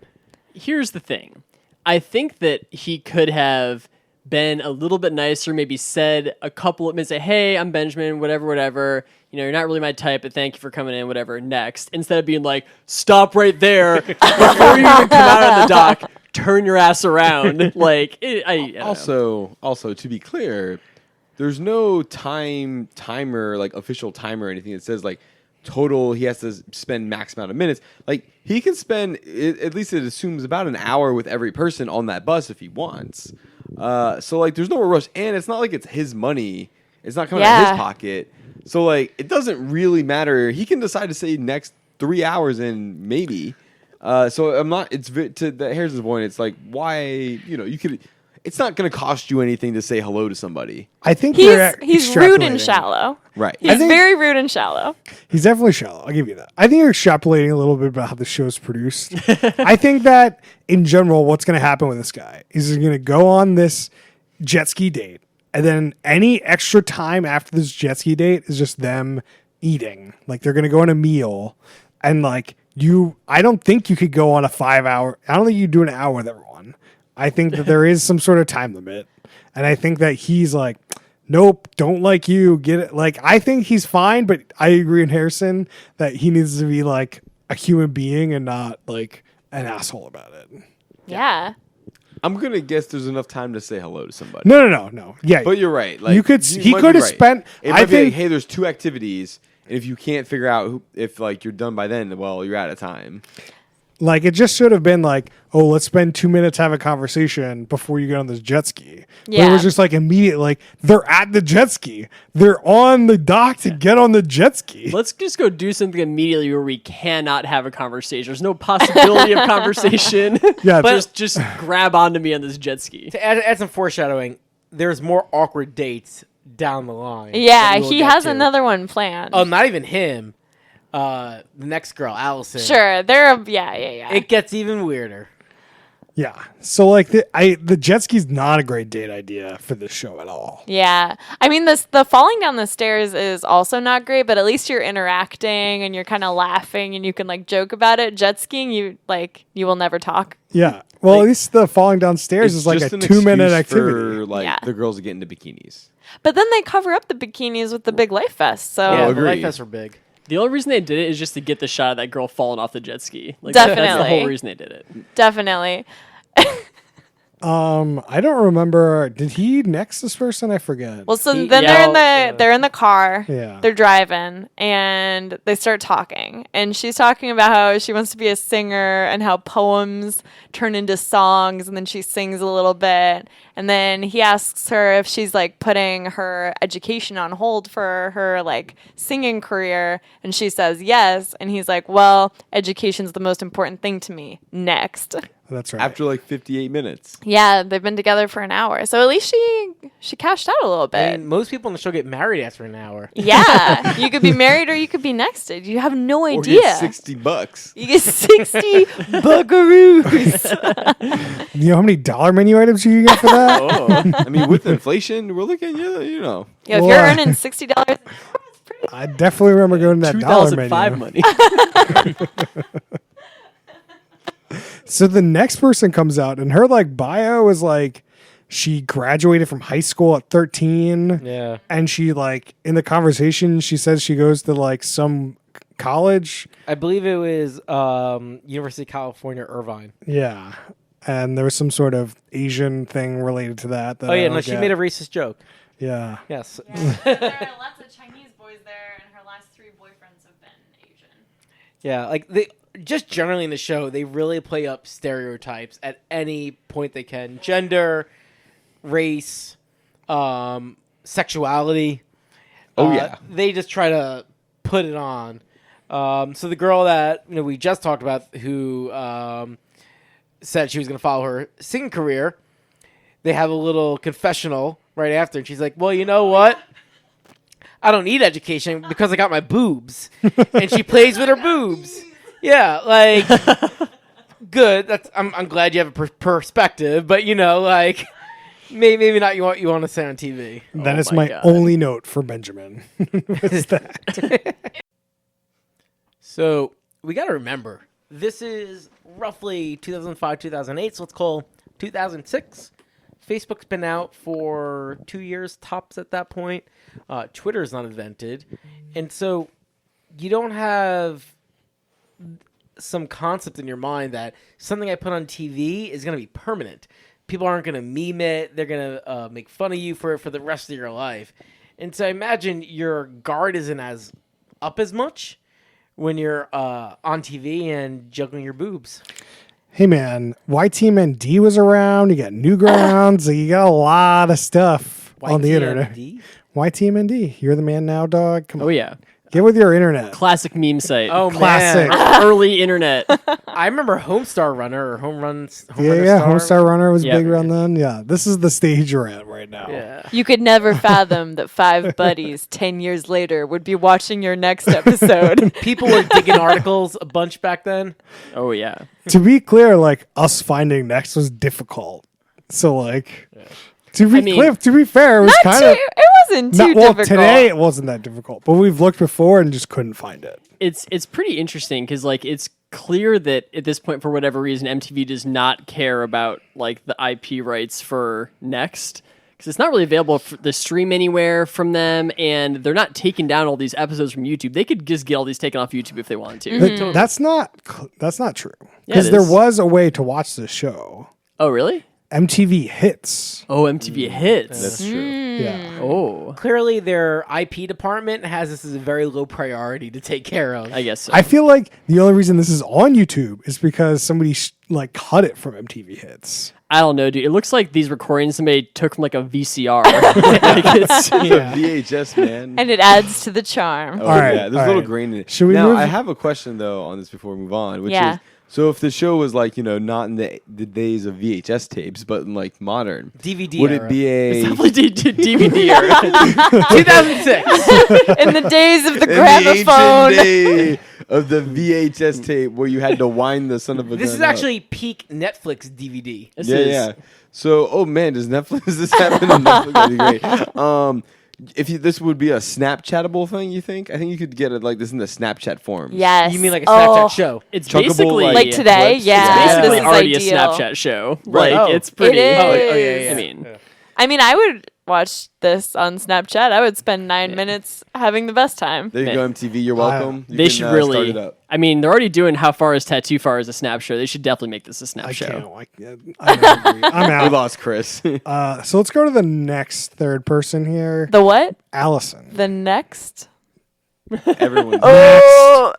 Here's the thing. I think that he could have been a little bit nicer, maybe said a couple of minutes, say, "Hey, I'm Benjamin, whatever. You know, you're not really my type, but thank you for coming in, whatever, next." Instead of being like, "Stop right there before you even come out on the dock, turn your ass around." Like, I don't know. Also, to be clear, there's no timer, like official timer or anything that says like total he has to spend max amount of minutes. Like he can spend at least it assumes about an hour with every person on that bus if he wants. So like there's no rush, and it's not like it's his money. It's not coming out of his pocket. So like it doesn't really matter. He can decide to say next 3 hours and maybe. So I'm not. It's to Harrison's point. It's like why you could. It's not going to cost you anything to say hello to somebody. I think he's rude and extrapolating. shallow. Right. He's very rude and shallow. He's definitely shallow. I'll give you that. I think you're extrapolating a little bit about how the show's produced. I think that in general, what's going to happen with this guy is he's going to go on this jet ski date, and then any extra time after this jet ski date is just them eating. Like they're going to go on a meal, and like I don't think you could go on a 5 hour. I don't think you do an hour with everyone. I think that there is some sort of time limit, and I think that he's like, nope, don't like you, get it. Like, I think he's fine, but I agree with Harrison that he needs to be like a human being and not like an asshole about it. Yeah. I'm gonna guess there's enough time to say hello to somebody. No. Yeah, But you're right. Like you could. He might could be have right. spent. It I might be like, think. hey, there's 2 activities, and if you can't figure out if like you're done by then, well, you're out of time. Like, it just should have been like, oh, let's spend 2 minutes having a conversation before you get on this jet ski. But it Yeah. was just like immediate, like, they're at the jet ski. They're on the dock to get on the jet ski. Let's just go do something immediately where we cannot have a conversation. There's no possibility of conversation. Yeah, just grab onto me on this jet ski. To add some foreshadowing, there's more awkward dates down the line. Yeah, that we'll he get has to. another one planned. Oh, not even him. The next girl, Allison. Sure, yeah. It gets even weirder. Yeah. So, like, the jet ski's not a great date idea for this show at all. Yeah. I mean, the falling down the stairs is also not great, but at least you're interacting and you're kind of laughing and you can like joke about it. Jet skiing, you will never talk. Yeah. Well, at least the falling downstairs is like just a an 2-minute excuse activity. for like Yeah. the girls to get into bikinis. But then they cover up the bikinis with the big life vest. So Yeah, the agreed. life vests are big. The only reason they did it is just to get the shot of that girl falling off the jet ski. Like, That's the Definitely. whole reason they did it. definitely. I don't remember. Did he next this person? I forget. Well, so He- then yeah, they're in the car. Yeah. They're driving and they start talking. And she's talking about how she wants to be a singer and how poems turn into songs, and then she sings a little bit. And then he asks her if she's like putting her education on hold for her like singing career, and she says yes. And he's like, "Well, education's the most important thing to me." Next. That's right. After like 58 minutes. Yeah, they've been together for an hour. So at least she cashed out a little bit. I mean, most people on the show get married after an hour. Yeah, you could be married or you could be nexted. You have no Or idea. get $60. You get 60 buckaroos. You know how many dollar menu items you can get for that? Oh, I mean, with inflation, we're looking, you know. Yeah, if Well, you're earning $60, I definitely remember going to that dollar menu. 2005 money. So the next person comes out, and her like bio is like she graduated from high school at 13, Yeah. and she like in the conversation she says she goes to like some college. I believe it was University of California, Irvine. Yeah, and there was some sort of Asian thing related to that. Oh, yeah, no, she made a racist joke. Yeah. Yes. there are lots of Chinese boys there, and her last 3 boyfriends have been Asian. Yeah, like they just generally in the show, they really play up stereotypes at any point they can. Gender, race, sexuality. Oh, yeah. They just try to put it on. So the girl that we just talked about, who said she was going to follow her singing career, they have a little confessional right after, and she's like, "Well, you know what? I don't need education because I got my boobs," and she plays with her boobs. Yeah, like good. I'm glad you have a perspective, but like maybe not what you want to say on TV. That is my my God. only note for Benjamin. Was that. So we got to remember, this is roughly 2005, 2008, so let's call 2006. Facebook's been out for 2 years tops at that point. Twitter's not invented. And so you don't have some concept in your mind that something I put on TV is going to be permanent. People aren't going to meme it. They're going to make fun of you for it for the rest of your life. And so I imagine your guard isn't as up as much when you're on TV and juggling your boobs. Hey man, YTMND was around. You got Newgrounds. You got a lot of stuff on the internet. YTMD? YTMND. You're the man now, dog. Come on. Oh, yeah. Get with your internet. Classic meme site. Oh, Classic. man. Early internet. I remember Homestar Runner or Home Runner Yeah, Star. Homestar Runner was Yeah. big around then. Yeah, this is the stage we're at right now. Yeah. You could never fathom that 5 buddies 10 years later would be watching your next episode. People were digging articles a bunch back then. Oh, yeah. To be clear, like us finding next was difficult. So like, to be fair, it was Not kind too, of it wasn't too difficult. today it wasn't that difficult, but we've looked before and just couldn't find it. It's pretty interesting because like it's clear that at this point, for whatever reason, MTV does not care about like the IP rights for Next, because it's not really available for the stream anywhere from them, and they're not taking down all these episodes from YouTube. They could just get all these taken off YouTube if they wanted to. But that's not true Yeah, because it there is. was a way to watch this show. Oh, really? MTV Hits. Oh, MTV Hits. That's true. Yeah. Oh, Clearly, their IP department has this as a very low priority to take care of. I guess so. I feel like the only reason this is on YouTube is because somebody cut it from MTV Hits. I don't know, dude. It looks like these recordings somebody took from like a VCR. Like, it's, Yeah. VHS, man. And it adds to the charm. Oh, All right, yeah, there's all a little right. grain in it. Should we now, move- I have a question, though, on this before we move on, which Yeah. is, so if the show was like, not in the days of VHS tapes, but in like modern, DVD would era. it be a... definitely DVD era. 2006. In the days of the in the gramophone. ancient day of the VHS tape where you had to wind the son of a This gun is up. actually peak Netflix DVD. This Yeah, is- yeah. So, oh man, does this happen on Netflix? That'd be great. This would be a Snapchatable thing, you think? I think you could get it like this in the Snapchat form. Yes. You mean like a Snapchat Oh, show? It's Chunkable, basically Like today? clips. Yeah. It's basically This is already ideal. a Snapchat show. Right. Like Oh. it's pretty. It Oh, is. yeah. I mean, I mean, I would watch this on Snapchat. I would spend 9 minutes having the best time. There you go, MTV. You're welcome. You they can, should start really. it up. I mean, they're already doing How Far Is Tattoo Far as a Snap show. They should definitely make this a Snap I show. can't. I don't agree. I'm We out. lost Chris. So let's go to the next third person here. The what? Allison. The next? Everyone's Oh,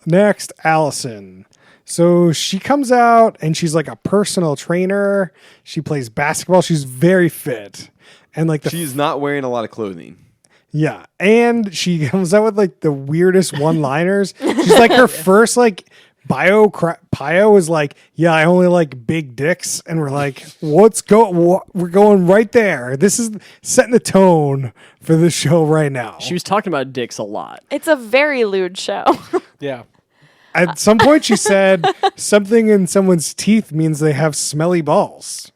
Next, Allison. So she comes out and she's like a personal trainer. She plays basketball. She's very fit. And like She's not wearing a lot of clothing. yeah. And she comes out with like the weirdest one-liners. She's like her first like bio is like, yeah, I only like big dicks. And we're like, we're going right there. This is setting the tone for the show right now. She was talking about dicks a lot. it's a very lewd show. Yeah. At some point, she said something in someone's teeth means they have smelly balls.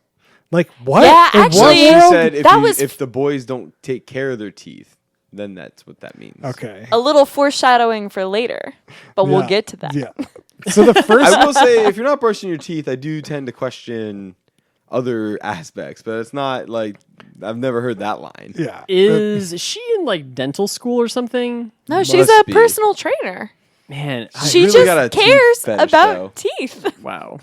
Like what? Yeah, In what actually- She world? said that was- if the boys don't take care of their teeth, then that's what that means. Okay. A little foreshadowing for later, but we'll Yeah. get to that. Yeah. So the first. I will say, if you're not brushing your teeth, I do tend to question other aspects, but it's not like I've never heard that line. Yeah. Is she in like dental school or something? No, she's Must a be. personal trainer. Man, She really got a just teeth cares fetish, about though. teeth. wow.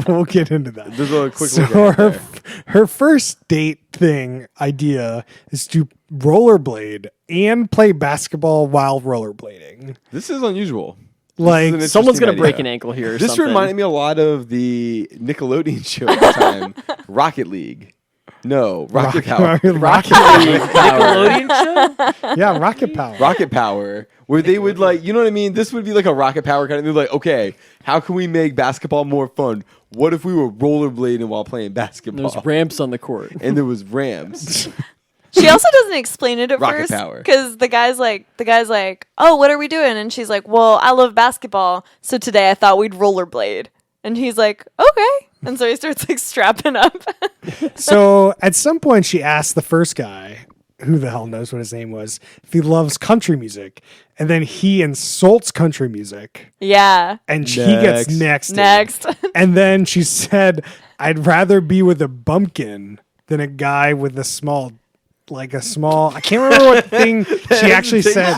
We'll get into that. There's a quick So look at her, it there. her first date thing idea is to rollerblade and play basketball while rollerblading. This is unusual. Like an Someone's gonna interesting break idea. an ankle here. Or This something. reminded me a lot of the Nickelodeon show at the time, Rocket League. No, Rocket Power. Rocket, Nickelodeon show? yeah, Rocket Power. Rocket Power, where they would like, you know what I mean? This would be like a Rocket Power kind of thing. Like, okay, how can we make basketball more fun? What if we were rollerblading while playing basketball? There's ramps on the court. and there was Rams. She also doesn't explain it at Rocket first power. because the guy's like, "Oh, what are we doing?" And she's like, "Well, I love basketball, so today I thought we'd rollerblade." And he's like, "Okay." And so he starts like strapping up. So at some point, she asked the first guy, who the hell knows what his name was, if he loves country music. And then he insults country music. Yeah. And he gets next. Next. And then she said, I'd rather be with a bumpkin than a guy with a small, I can't remember what thing she actually said.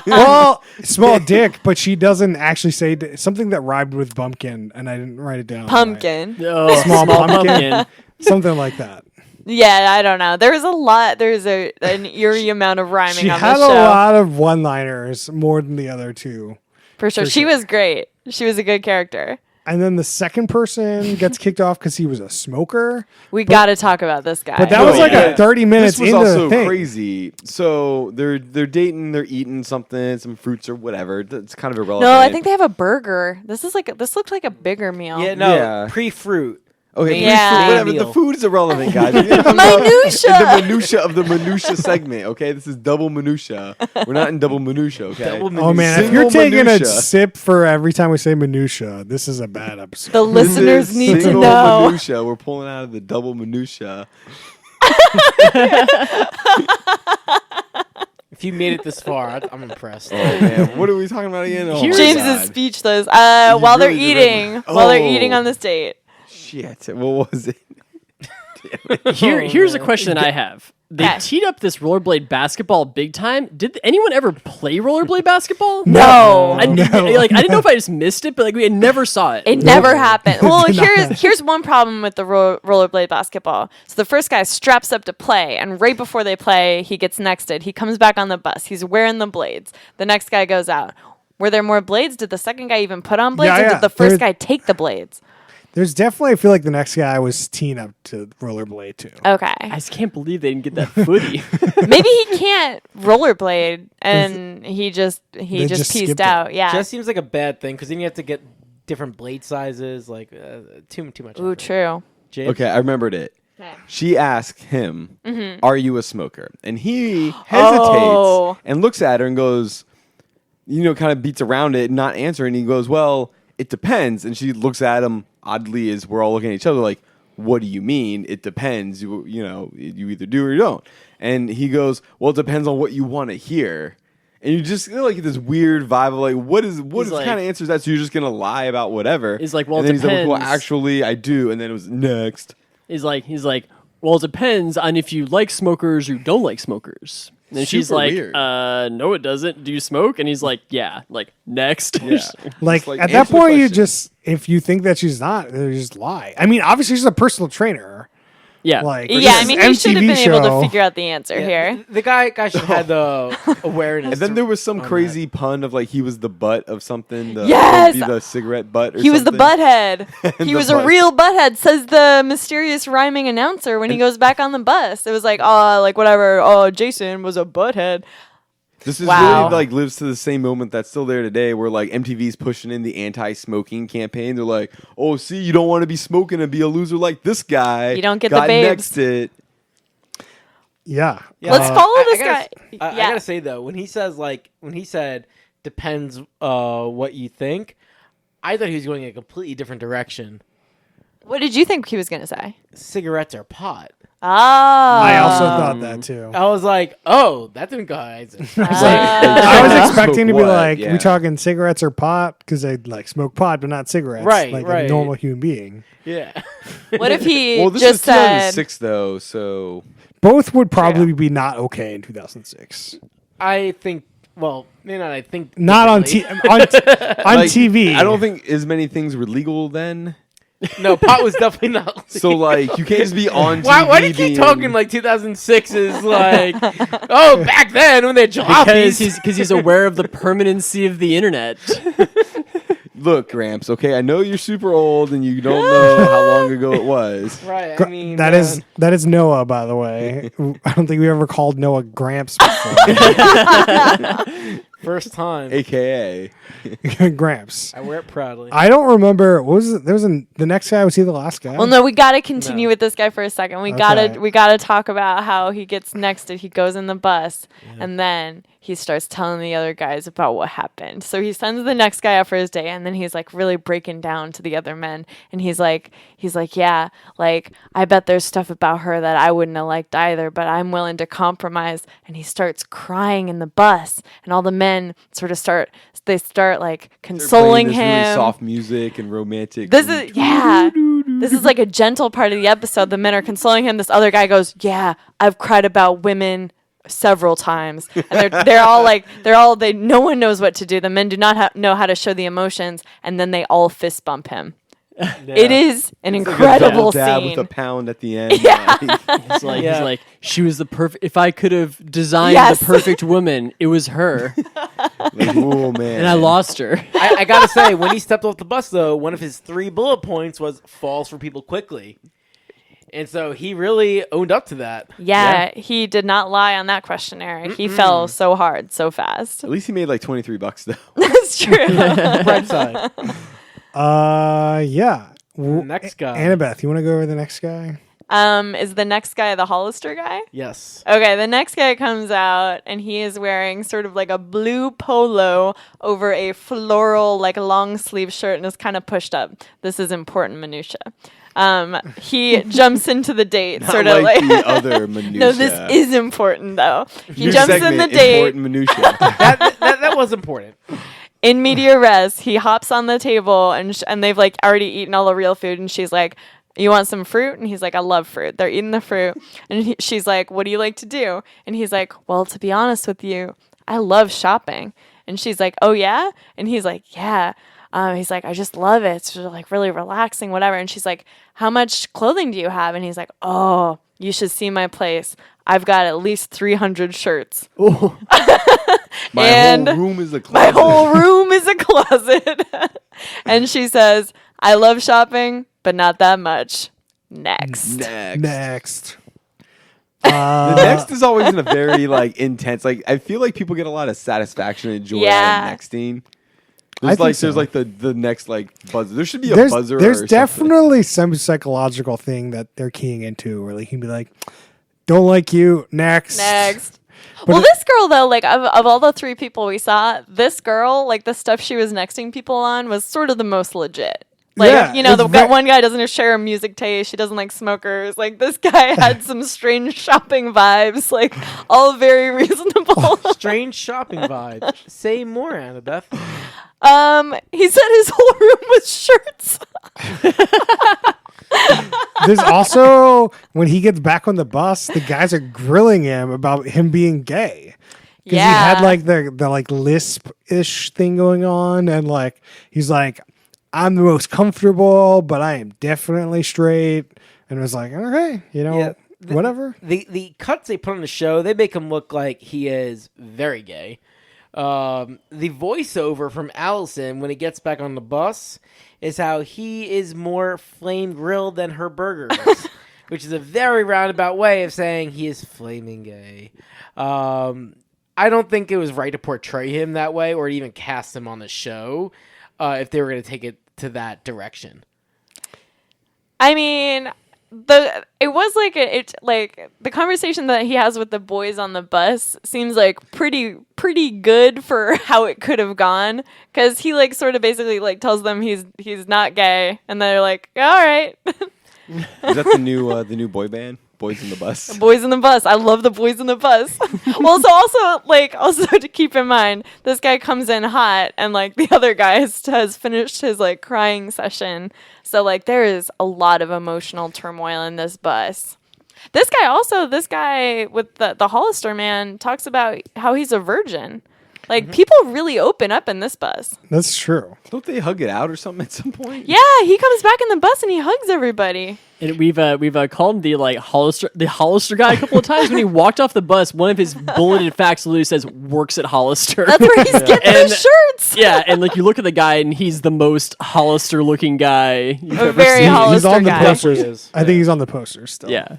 Well, small dick, but she doesn't actually say something that rhymed with bumpkin, and I didn't write it down. Pumpkin. Oh, Small pumpkin. Something like that. Yeah, I don't know. There's a lot. There's an eerie amount of rhyming She on had this a show. lot of one-liners, more than the other two. For sure. for She sure. was great. She was a good character. And then the second person gets kicked off because he was a smoker. We got to talk about this guy. But that was like yeah. a 30 minutes This was into also the thing. crazy. So they're dating, they're eating something, some fruits or whatever. It's kind of irrelevant. No, I think they have a burger. This looked like a bigger meal. Yeah, no. Yeah. Pre-fruit. Okay, Yeah. whatever. Meal. The food is irrelevant, guys. Minutia. The minutia of the minutia segment. Okay, this is double minutia. We're not in double minutia. Okay. Oh man, if you're Single taking minutia. a sip for every time we say minutia, this is a bad episode. The This listeners is need to single know. Minutia. We're pulling out of the double minutia. If you made it this far, I'm impressed. Oh man, what are we talking about again? Oh, my James God. is speechless. While they're really did eating, it. while they're Oh. eating on this date. Shit, what was it? Here's a man. question I have. They Okay. teed up this rollerblade basketball big time. Did anyone ever play rollerblade basketball? No. I didn't know if I just missed it, but like we never saw it. It never happened. Well, here's one problem with the rollerblade basketball. So the first guy straps up to play, and right before they play, he gets nexted. He comes back on the bus. He's wearing the blades. The next guy goes out. Were there more blades? Did the second guy even put on blades, Yeah, or yeah. did the first guy take the blades? There's definitely, I feel like the next guy was teeing up to rollerblade too. Okay. I just can't believe they didn't get that footy. Maybe he can't rollerblade, and he just just pieced skipped it. out. Yeah. Just seems like a bad thing because then you have to get different blade sizes. Like too much. Ooh, effort. true. James? Okay, I remembered it. Okay. She asked him, Mm-hmm. "Are you a smoker?" And he hesitates Oh. and looks at her and goes, kind of beats around it, not answering. He goes, "Well, it depends." And she looks at him oddly as we're all looking at each other like, "What do you mean? It depends. You either do or you don't." And he goes, "Well, it depends on what you want to hear." And you just like this weird vibe of like, what like- kind of answer is that? So you're just gonna lie about whatever? He's like, well, and then it he's like, well, depends. actually, I do. And then it was next. He's like, well, it depends on if you like smokers or you don't like smokers. And then she's Super like, weird. no, it doesn't. Do you smoke? And he's like, yeah. Like, next. Yeah. Like, like, at that answer the point, you question. just, if you think that she's not, you just lie. I mean, obviously she's a personal trainer. Yeah. Like, Yeah, I this mean, is he should have MTV been able show. to figure out the answer Yeah, here. The guy should have had the awareness. And then to- there was some on crazy pun of like he was the butt of something. Yes! Be the cigarette butt. Or He was the something. butthead. And He the was a butt. real butthead, says the mysterious rhyming announcer when he goes back on the bus. It was like, whatever. Oh, Jason was a butthead. This is Wow. really like lives to the same moment that's still there today, where like MTV's pushing in the anti-smoking campaign. They're like, "Oh, see, you don't want to be smoking and be a loser like this guy. You don't get the got babes." next it." Yeah. Yeah. Let's follow I this gotta- guy. I gotta say though, when he said depends what you think, I thought he was going in a completely different direction. What did you think he was going to say? Cigarettes are pot. I also thought that too. I was like, oh, that didn't go. I I was expecting to be Smoke what? like, Yeah. we talking cigarettes or pot? Because they like smoke pot, but not cigarettes. Right, Like right. a normal human being. yeah. What if he Well, this just is said, 2006 though, so Both would probably be not okay in 2006. I think. Well, maybe not. I think Not on differently. on like, TV. I don't think as many things were legal then. No, pot was definitely not. So like, you can't just be on TV. Why do you keep being- talking like 2006 is like, oh, back then when they Because jalopies. he's aware of the permanency of the internet. Look, Gramps. Okay, I know you're super old and you don't know how long ago it was. Right. I mean, that is Noah, by the way. I don't think we ever called Noah Gramps before. first time. AKA. Gramps. I wear it proudly. I don't remember. What was it? There was the next guy. Was he the last guy? well, no, we got to continue with this guy for a second. We Okay. gotta talk about how he gets nexted. He goes in the bus, and then he starts telling the other guys about what happened. So he sends the next guy out for his day, and then he's like really breaking down to the other men, and he's like, yeah, like I bet there's stuff about her that I wouldn't have liked either, but I'm willing to compromise. And he starts crying in the bus, and all the men sort of start like They're consoling playing this him. really soft music and romantic. This is This is like a gentle part of the episode. The men are consoling him. This other guy goes, "Yeah, I've cried about women several times." And they're all like, no one knows what to do. The men do not know how to show the emotions, and then they all fist bump him. It is an It's like a incredible double dab scene. with a pound at the end. Yeah. Like, He's like, she was the perfect. If I could have designed Yes. the perfect woman, it was her, oh man. and I lost her. I gotta say, when he stepped off the bus, though, one of his 3 bullet points was falls for people quickly. And so he really owned up to that. Yeah, he did not lie on that questionnaire. He fell so hard, so fast. At least he made like $23 though. That's true. Bright side. Yeah. Next guy. Annabeth, you want to go over the next guy? Is the next guy the Hollister guy? Yes. Okay, the next guy comes out and he is wearing sort of like a blue polo over a floral, like long sleeve shirt and is kind of pushed up. This is important minutia. He jumps into the date, Not sort of like like. the other minutia. No, this is important though. He New jumps in segment, the date. Important minutia. That was important. In media res, he hops on the table and they've like already eaten all the real food, and she's like, You want some fruit? And he's like, I love fruit. They're eating the fruit. And she's like, what do you like to do? And he's like, well, to be honest with you, I love shopping. And she's like, oh, yeah? And he's like, yeah. He's like, I just love it. It's like really relaxing, whatever. And she's like, how much clothing do you have? And he's like, oh, you should see my place. I've got at least 300 shirts. Oh. My whole room is a closet. My whole room is a closet. And she says, I love shopping, but not that much. Next. Next. The next is always in a very like intense. Like I feel like people get a lot of satisfaction and joy out of nexting. There's like the next like buzzer. There should be a buzzer. There's or definitely some psychological thing that they're keying into, where they can be like, "Don't like you." Next. Well, this girl though, like of all the 3 people we saw, this girl, like the stuff she was nexting people on, was sort of the most legit. Like, Yeah, you know, it's one guy doesn't share a music taste. She doesn't like smokers. Like, this guy had some strange shopping vibes. Like, all very reasonable. Strange shopping vibe. Say more, Annabeth. He said his whole room was shirts. There's also, when he gets back on the bus, the guys are grilling him about him being gay. Because he had like the like lisp-ish thing going on, and like he's like, I'm the most comfortable, but I am definitely straight. And it was like, okay, whatever. The cuts they put on the show, they make him look like he is very gay. The voiceover from Allison when he gets back on the bus is how he is more flame grilled than her burgers, which is a very roundabout way of saying he is flaming gay. I don't think it was right to portray him that way or even cast him on the show if they were going to take it to that direction. I mean, it was like the conversation that he has with the boys on the bus seems like pretty good for how it could have gone, because he like sort of basically like tells them he's not gay, and they're like, all right. Is that the new boy band? Boys in the Bus. Boys in the Bus. I love the Boys in the Bus. Well, so also to keep in mind, this guy comes in hot, and like the other guy has finished his like crying session. So like there is a lot of emotional turmoil in this bus. This guy with the Hollister man talks about how he's a virgin. Like, people really open up in this bus. That's true. Don't they hug it out or something at some point? Yeah, he comes back in the bus and he hugs everybody. And we've called him the Hollister guy a couple of times. When he walked off the bus, one of his bulleted facts literally says works at Hollister. That's where he's getting his shirts. Yeah, and like you look at the guy and he's the most Hollister looking guy you've ever very seen. Hollister He's on the guy. posters. I think he's on the posters still. Yeah.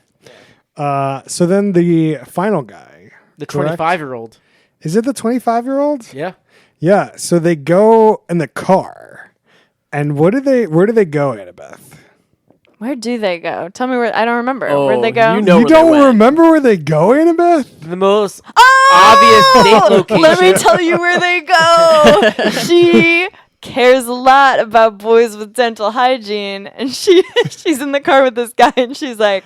So then the final guy. The correct? 25-year-old. Is it the 25-year-old? Yeah. Yeah. So they go in the car. And where do they go, Annabeth? Where do they go? Tell me where. I don't remember. Oh, Where'd they go? you know You where they don't went. remember where they go, Annabeth? The most Oh! obvious date location. Let me tell you where they go. She cares a lot about boys with dental hygiene, and she's in the car with this guy, and she's like,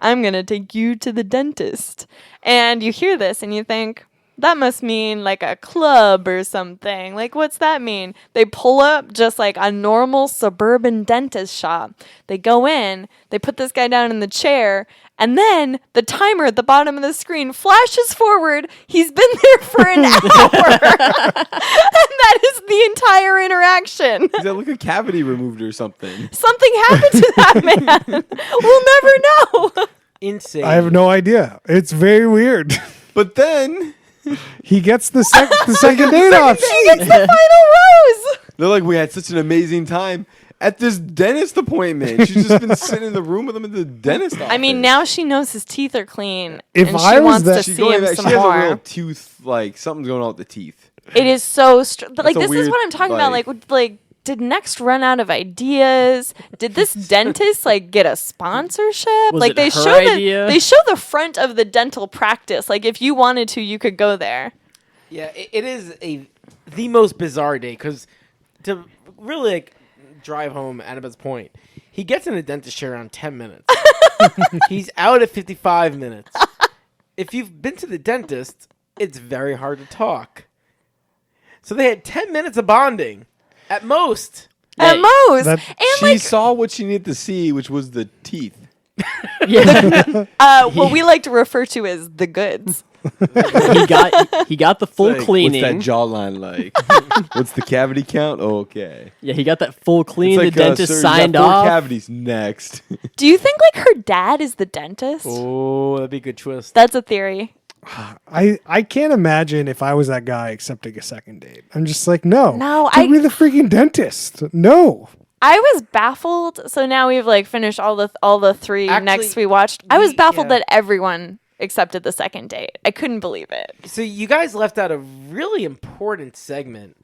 I'm going to take you to the dentist. And you hear this, and you think, that must mean like a club or something. Like, what's that mean? They pull up just like a normal suburban dentist shop. They go in, they put this guy down in the chair, and then the timer at the bottom of the screen flashes forward. He's been there for an hour. And that is the entire interaction. Is that like a cavity removed or something? Something happened to that man. We'll never know. Insane. I have no idea. It's very weird. But then He gets the second date option. He gets the final rose. they're like, we had such an amazing time at this dentist appointment. She's just been sitting in the room with him at the dentist office. I mean, now she knows his teeth are clean. If and I she was wants that- to she's see going him back. some She has a real more. tooth, like something's going on with the teeth. It is so like a this is weird, what I'm talking about. like- Like did Next run out of ideas? Did this dentist like get a sponsorship? Was like it they her show idea? they show the front of the dental practice. Like if you wanted to, you could go there. Yeah, it is the most bizarre day because to really like drive home Annabeth's point, he gets in the dentist chair around 10 minutes. He's out at 55 minutes. If you've been to the dentist, it's very hard to talk. So they had 10 minutes of bonding at most. At most. That- And She saw what she needed to see, which was the teeth. Yeah. what we like to refer to as the goods. he got the full Like, cleaning. What's that jawline like? What's the cavity count? Oh, okay. Yeah, he got that full clean. It's The dentist sir, you signed got 4 off. cavities next. Do you think like her dad is the dentist? Oh, that'd be a good twist. That's a theory. I can't imagine if I was that guy accepting a second date. I'm just like, no. No, Give me the freaking dentist. No. I was baffled. So now we've like finished all the 3 Actually, next we watched. I was baffled yeah. that everyone accepted the second date. I couldn't believe it. So you guys left out a really important segment,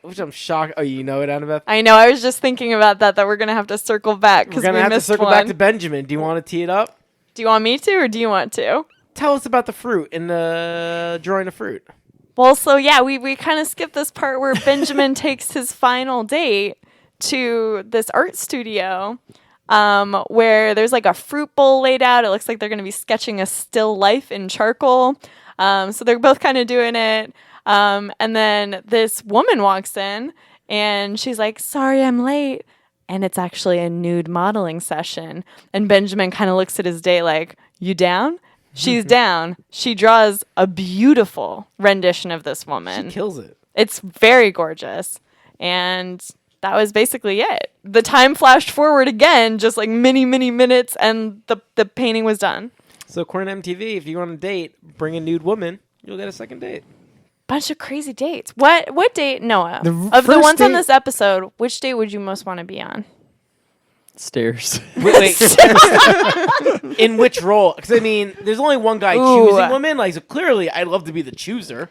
which I'm shocked. Oh, you know it, Annabeth? I know. I was just thinking about that we're gonna have to circle back We're because going we to have to missed circle one. back to Benjamin. Do you want to tee it up? Do you want me to, or do you want to? Tell us about the fruit and the drawing of fruit. Well, so yeah, we kind of skipped this part where Benjamin takes his final date to this art studio where there's like a fruit bowl laid out. It looks like they're going to be sketching a still life in charcoal. So they're both kind of doing it. And then this woman walks in and she's like, sorry, I'm late. And it's actually a nude modeling session. And Benjamin kind of looks at his date like, you down? She's down. She draws a beautiful rendition of this woman. She kills it. It's very gorgeous. And that was basically it. The time flashed forward again, just like many minutes, and the painting was done. So according to MTV, if you want a date, bring a nude woman, you'll get a second date. Bunch of crazy dates. What date, Noah? The Of the first ones on date- this episode, which date would you most want to be on? Stairs. Wait. In which role? Because I mean, there's only one guy Ooh. choosing women. Like, so clearly, I'd love to be the chooser.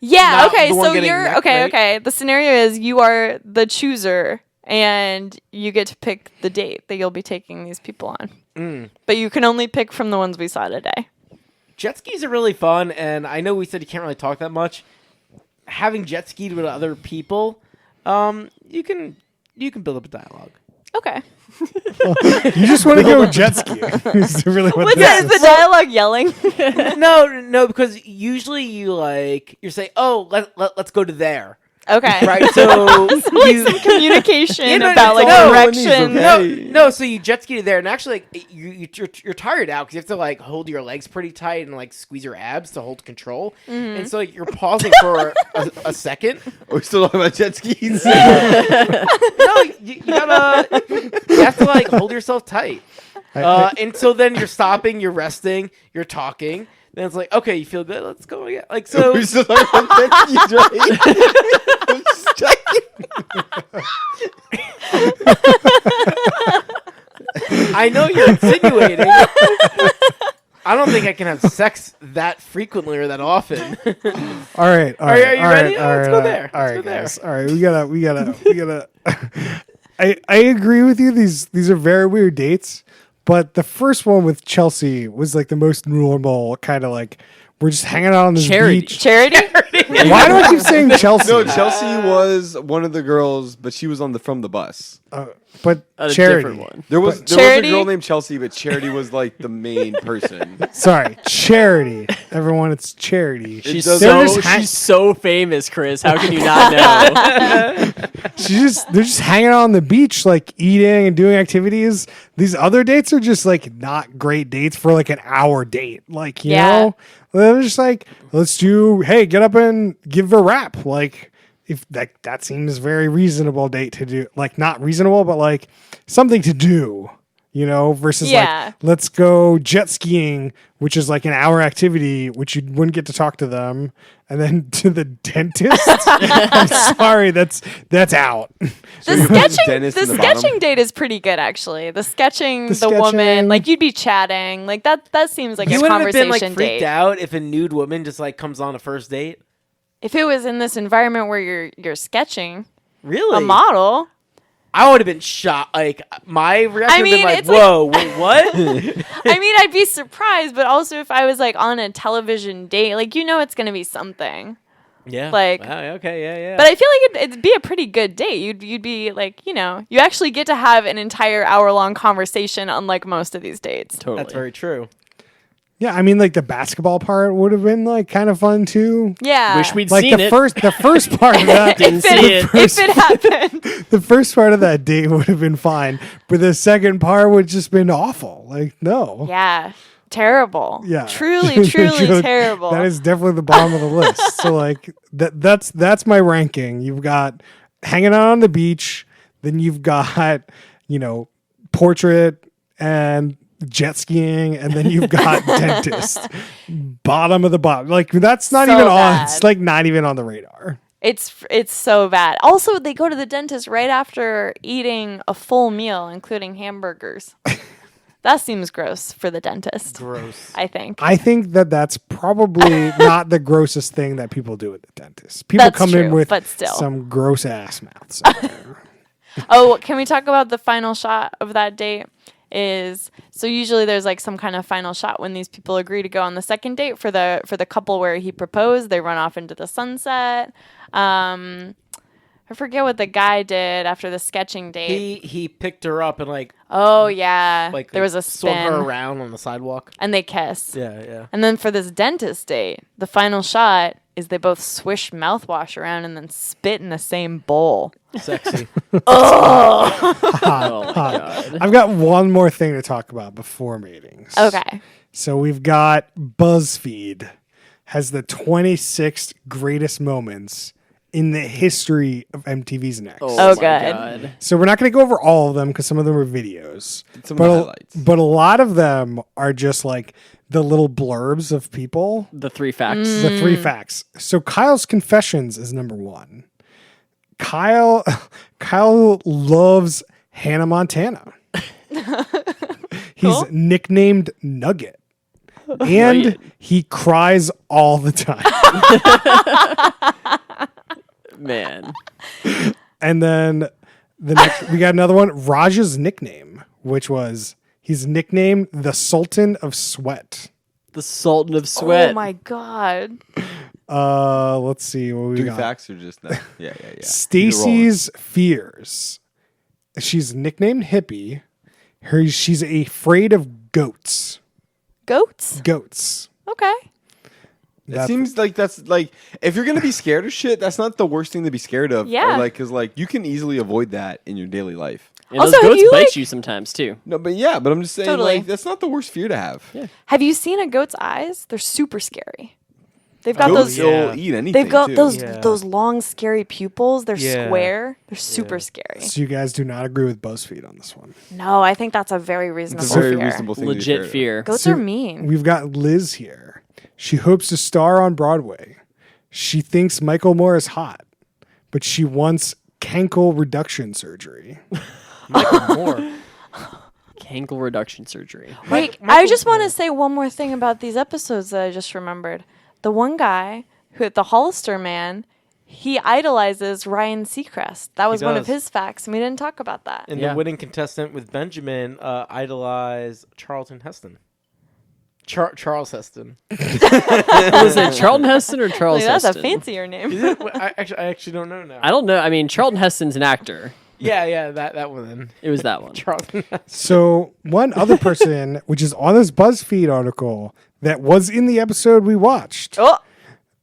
Yeah, Not okay, the one so getting you're neck okay, raped. okay. The scenario is you are the chooser and you get to pick the date that you'll be taking these people on. But you can only pick from the ones we saw today. Jet skis are really fun, and I know we said you can't really talk that much. Having jet skied with other people, you can build up a dialogue. Okay. You just want to go jet skiing. Is really what What's this that? Is the dialogue yelling? No, because usually you're saying, "Oh, let's go to there." Okay. Right? So Like you some communication Yeah, no, about like no, direction. okay. no. So you jet ski to there, and actually, like you're tired out because you have to like hold your legs pretty tight and like squeeze your abs to hold control, Mm-hmm. and so like, you're pausing for a second. Are we still talking about jet skis? No, you have to like hold yourself tight. And so then you're stopping, you're resting, you're talking. Then it's like, okay, you feel good? Let's go again. Like so. We're still talking about jet skis, right? I'm just checking. I know you're insinuating. I don't think I can have sex that frequently or that often. All right. Are you ready? All Let's right, go there. All Let's right, go there. guys. All right. We gotta. I agree with you. These are very weird dates, but the first one with Chelsea was like the most normal kind of like we're just hanging out on this Charity. beach. Charity? Why do I keep saying Chelsea? No, Chelsea was one of the girls, but she was from the bus. But A Charity. different one. There was a Charity? girl named Chelsea, but Charity was like the main person. Sorry, Charity. Everyone, it's Charity. She's does- They're so just hang- she's so famous, Chris. How can you not know? They're just hanging out on the beach, like eating and doing activities. These other dates are just like not great dates for like an hour date. Like, you Yeah. know, they're just like, hey, get up and give a rap. Like, if that seems very reasonable date to do, like not reasonable, but like something to do, you know, versus Yeah. like, let's go jet skiing, which is like an hour activity, which you wouldn't get to talk to them. And then to the dentist. I'm sorry, that's out. The you put the sketching, dentist the in the bottom? sketching date is pretty good, actually. The sketching, the sketching. woman, like you'd be chatting, like that seems like You a wouldn't have been conversation like freaked date. out if a nude woman just like comes on a first date. If it was in this environment where you're sketching Really? a model, I would have been shocked. Like my reaction would have mean, been like, it's like- "Whoa, wait, what?" I mean, I'd be surprised, but also if I was like on a television date, like you know it's gonna be something. Yeah. Like- Wow, okay, yeah. But I feel like it'd be a pretty good date. You'd be like, you know, you actually get to have an entire hour-long conversation, unlike most of these dates. Totally. That's very true. Yeah, I mean, like the basketball part would have been like kind of fun too. Yeah. Wish we'd Like seen the it. first part of that, Didn't see it. If it happened. the first part of that date would have been fine, but the second part would just been awful. Like no, Yeah. Terrible. Yeah. Truly, truly terrible. That is definitely the bottom of the list. So like that's my ranking. You've got hanging out on the beach, then you've got portrait and jet skiing, and then you've got dentist. Bottom of the bottom. Like that's not So even on. bad. It's like not even on the radar. It's so bad. Also, they go to the dentist right after eating a full meal, including hamburgers. That seems gross for the dentist. Gross. I think. I think that's probably not the grossest thing that people do at the dentist. People That's come in true, with but still. some gross ass mouths. somewhere. Oh, can we talk about the final shot of that date? So usually there's like some kind of final shot when these people agree to go on the second date for the couple where he proposed. They run off into the sunset. I forget what the guy did after the sketching date. He picked her up and Oh yeah, like there was a swung her spin, around on the sidewalk. and they kiss. Yeah. And then for this dentist date, the final shot is they both swish mouthwash around and then spit in the same bowl. Sexy. Hot, Oh my hot. God. I've got one more thing to talk about before meetings. Okay. So we've got BuzzFeed has the 26 greatest moments in the history of MTV's Next. Oh, my good. God. So we're not going to go over all of them because some of them are videos. Some but, highlights. but a lot of them are just like the little blurbs of people. The 3 facts. The 3 facts. So Kyle's Confessions is number 1. Kyle loves Hannah Montana. He's Cool. nicknamed Nugget. And Nugget. he cries all the time. Man. And then the next we got another one, Raj's nickname, which was he's nicknamed the Sultan of Sweat. The Sultan of Sweat. Oh my god. Let's see what we 3 got. facts or just that? Yeah. Stacy's fears. She's nicknamed Hippie. She's afraid of goats. Goats? Goats. Okay. It That's- seems like that's like if you're gonna be scared of shit, that's not the worst thing to be scared of. Yeah. Or like, cause like you can easily avoid that in your daily life. And Also, those have goats you, bite like- you sometimes too. No, but I'm just saying Totally. like that's not the worst fear to have. Yeah. Have you seen a goat's eyes? They're super scary. They've got Goats those. yeah. will eat anything. They've got too. Yeah. those long, scary pupils. They're Yeah. square. They're super scary. So you guys do not agree with BuzzFeed on this one. No, I think that's a very reasonable It's a very fear. reasonable thing. to be scared Legit of. fear. Goats So are mean. We've got Liz here. She hopes to star on Broadway. She thinks Michael Moore is hot, but she wants cankle reduction surgery. Michael Moore. Cankle reduction surgery. Wait, I Michael- just want to say one more thing about these episodes that I just remembered. The one guy, the Hollister man, he idolizes Ryan Seacrest. That was one of does. his facts, and we didn't talk about that. And Yeah. the winning contestant with Benjamin idolized Charlton Heston. Charles Heston. Was it Charlton Heston or Charles Like, that's Heston? a fancier name. Is it? I actually don't know now. I don't know. I mean, Charlton Heston's an actor. Yeah, that one then. It was that one. Charlton Heston. So one other person, which is on this BuzzFeed article that was in the episode we watched, Oh,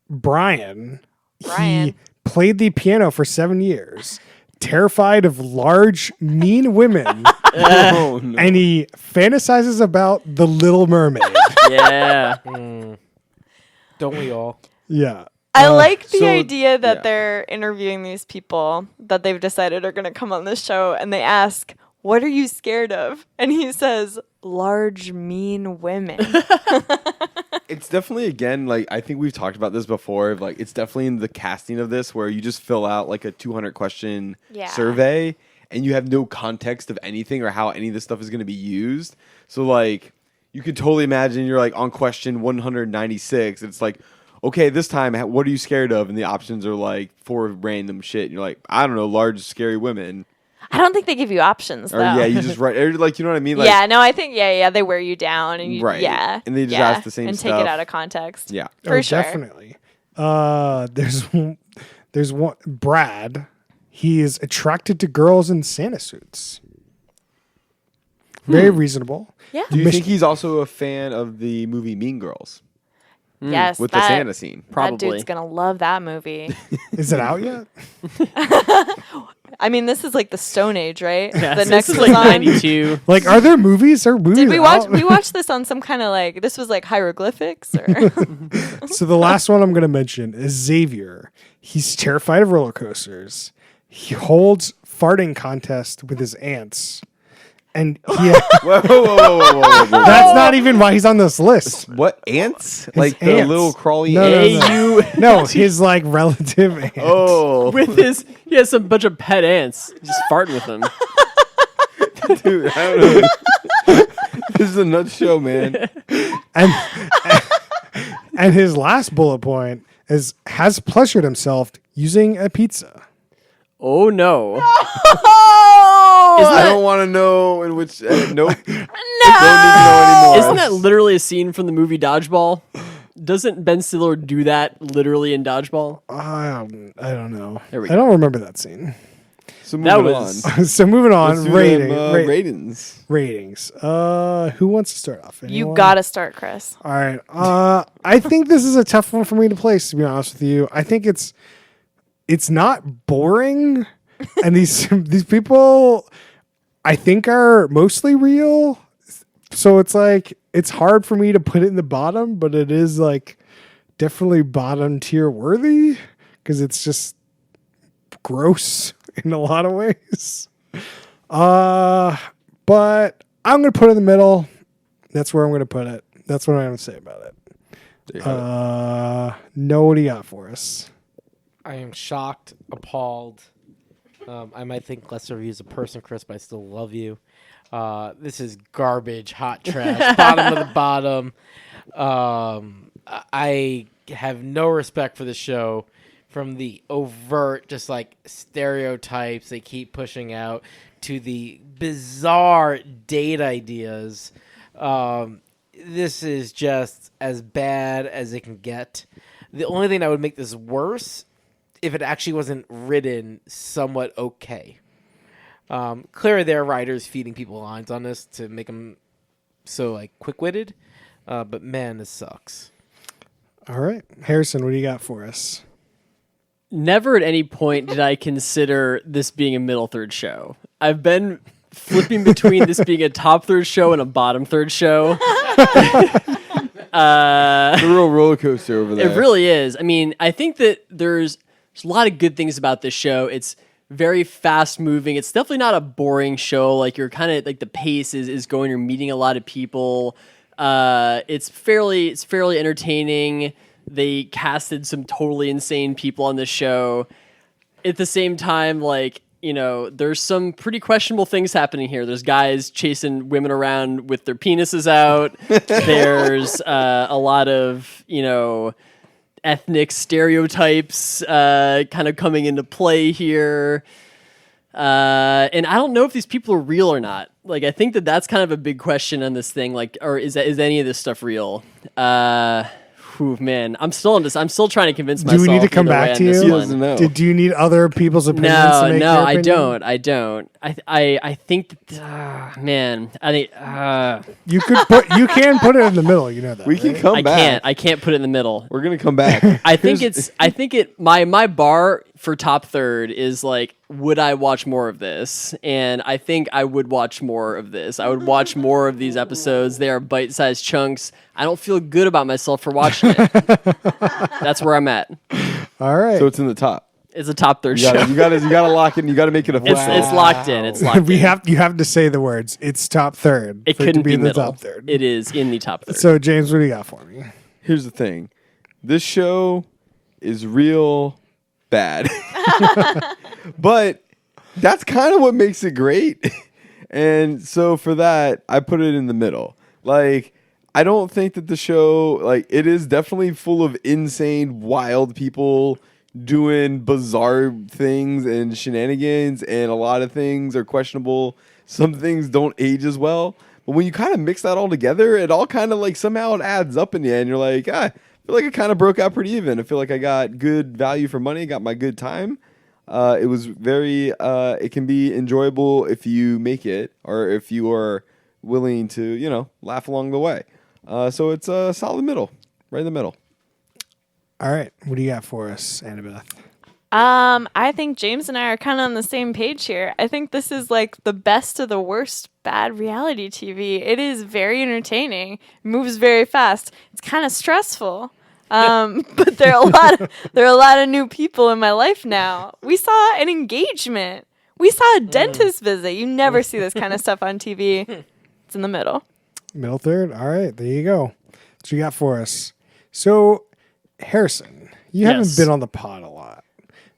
Brian. Brian. He played the piano for 7 years, terrified of large, mean women, Oh, no. and he fantasizes about the Little Mermaid. Yeah. Don't we all? Yeah. I like the so- idea that yeah. they're interviewing these people that they've decided are going to come on this show, and they ask, "What are you scared of?" And he says, "Large, mean women." It's definitely again like I think we've talked about this before. Like it's definitely in the casting of this where you just fill out like a 200 question Yeah. survey and you have no context of anything or how any of this stuff is going to be used. So like you could totally imagine you're like on question 196. It's like, okay, this time what are you scared of? And the options are like 4 random shit. And you're like, I don't know, large scary women. I don't think they give you options, though. Or yeah, you just write or, like you know what I mean? Like yeah, no, I think they wear you down, and you, Right. yeah, And they just yeah, ask the same and take stuff. it out of context. yeah. For sure. Definitely. There's one Brad. He is attracted to girls in Santa suits. Very reasonable. Yeah. Do you think he's also a fan of the movie Mean Girls Yes. with the Santa scene? That Probably. dude's gonna love that movie. Is it out yet? I mean, this is like the Stone Age, right? Yeah, the so next this is like design. 92. Like, are there movies? Are movies Did we watch? out? We watched this on some kind of like. This was like hieroglyphics, or So the last one I'm going to mention is Xavier. He's terrified of roller coasters. He holds farting contest with his ants. And he, Whoa. that's not even why he's on this list. What, ants? Like the ants. little crawly No, ants? no, No, his like relative ant. Oh, He has some bunch of pet ants. Just farting with them. dude, I don't know. This is a nuts show, man. And and his last bullet point is has pleasured himself using a pizza. Oh no. I don't want to know in which. Nope. no. Don't need to know anymore. Isn't that literally a scene from the movie Dodgeball? Doesn't Ben Stiller do that literally in Dodgeball? I don't know. There we I don't remember that scene. So That moving was- on. So moving on, Let's do ratings. ratings. Who wants to start off? You Anyone? gotta start, Chris. All right. I think this is a tough one for me to place. To be honest with you, I think it's not boring, and these people, I think, are mostly real. So it's like it's hard for me to put it in the bottom, but it is like definitely bottom tier worthy because it's just gross in a lot of ways. But I'm gonna put it in the middle. That's where I'm gonna put it. That's what I'm gonna say about it. No, what do you got for us? I am shocked, appalled. I might think less of you as a person, Chris, but I still love you. This is garbage, hot trash, bottom of the bottom. I have no respect for the show, from the overt, just like stereotypes they keep pushing out to the bizarre date ideas. This is just as bad as it can get. The only thing that would make this worse, if it actually wasn't written somewhat okay. Clearly, there are writers feeding people lines on this to make them so like quick-witted. But man, this sucks. All right, Harrison, what do you got for us? Never at any point did I consider this being a middle third show. I've been flipping between this being a top third show and a bottom third show. The real roller coaster over there. It really is. I mean, I think that there's a lot of good things about this show. It's very fast moving. It's definitely not a boring show. Like, you're kind of like, the pace is going. You're meeting a lot of people. It's fairly entertaining. They casted some totally insane people on this show. At the same time, like, you know, there's some pretty questionable things happening here. There's guys chasing women around with their penises out. There's a lot of, you know, ethnic stereotypes kind of coming into play here. And I don't know if these people are real or not. Like, I think that that's kind of a big question on this thing. Like, or is any of this stuff real? Man, I'm still trying to convince myself. Do we need to come either way back on to this you? one. doesn't know. Do you need other people's opinions? to make No, your I opinion? don't. I think that, man, I think You can put it in the middle. You know that. We can right? come back. I can't put it in the middle. We're gonna come back. I think my bar for top third is like, would I watch more of this? And I think I would watch more of this. I would watch more of these episodes. They are bite-sized chunks. I don't feel good about myself for watching it. That's where I'm at. All right. So it's in the top. It's a top third You show. gotta lock it. You gotta make it a. It's locked in. It's locked you in. have to say the words. It's top third. It for couldn't to be be in the middle. top third. It is in the top third. So James, what do you got for me? Here's the thing. This show is real bad. But that's kind of what makes it great. And so for that, I put it in the middle. Like, I don't think that the show, like, it is definitely full of insane, wild people doing bizarre things and shenanigans, and a lot of things are questionable. Some things don't age as well. But when you kind of mix that all together, it all kind of like somehow it adds up in the end. You're like, I feel like it kind of broke out pretty even. I feel like I got good value for money, got my good time. It was very, it can be enjoyable if you make it, or if you are willing to laugh along the way. So it's a solid middle, right in the middle. All right. What do you got for us, Annabeth? I think James and I are kind of on the same page here. I think this is like the best of the worst bad reality TV. It is very entertaining, moves very fast. It's kind of stressful. But there are a lot of new people in my life now. We saw an engagement. We saw a dentist visit. You never see this kind of stuff on TV. It's in the middle. Middle third. All right. There you go. What you got for us? So, Harrison, you haven't Yes. been on the pod a lot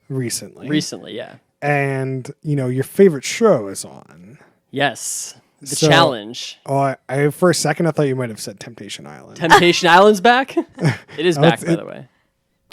recently. Recently, yeah. And, your favorite show is on. Yes. The So- challenge. Oh, I for a second I thought you might have said Temptation Island. Temptation Island's back. It is back, by it- the way.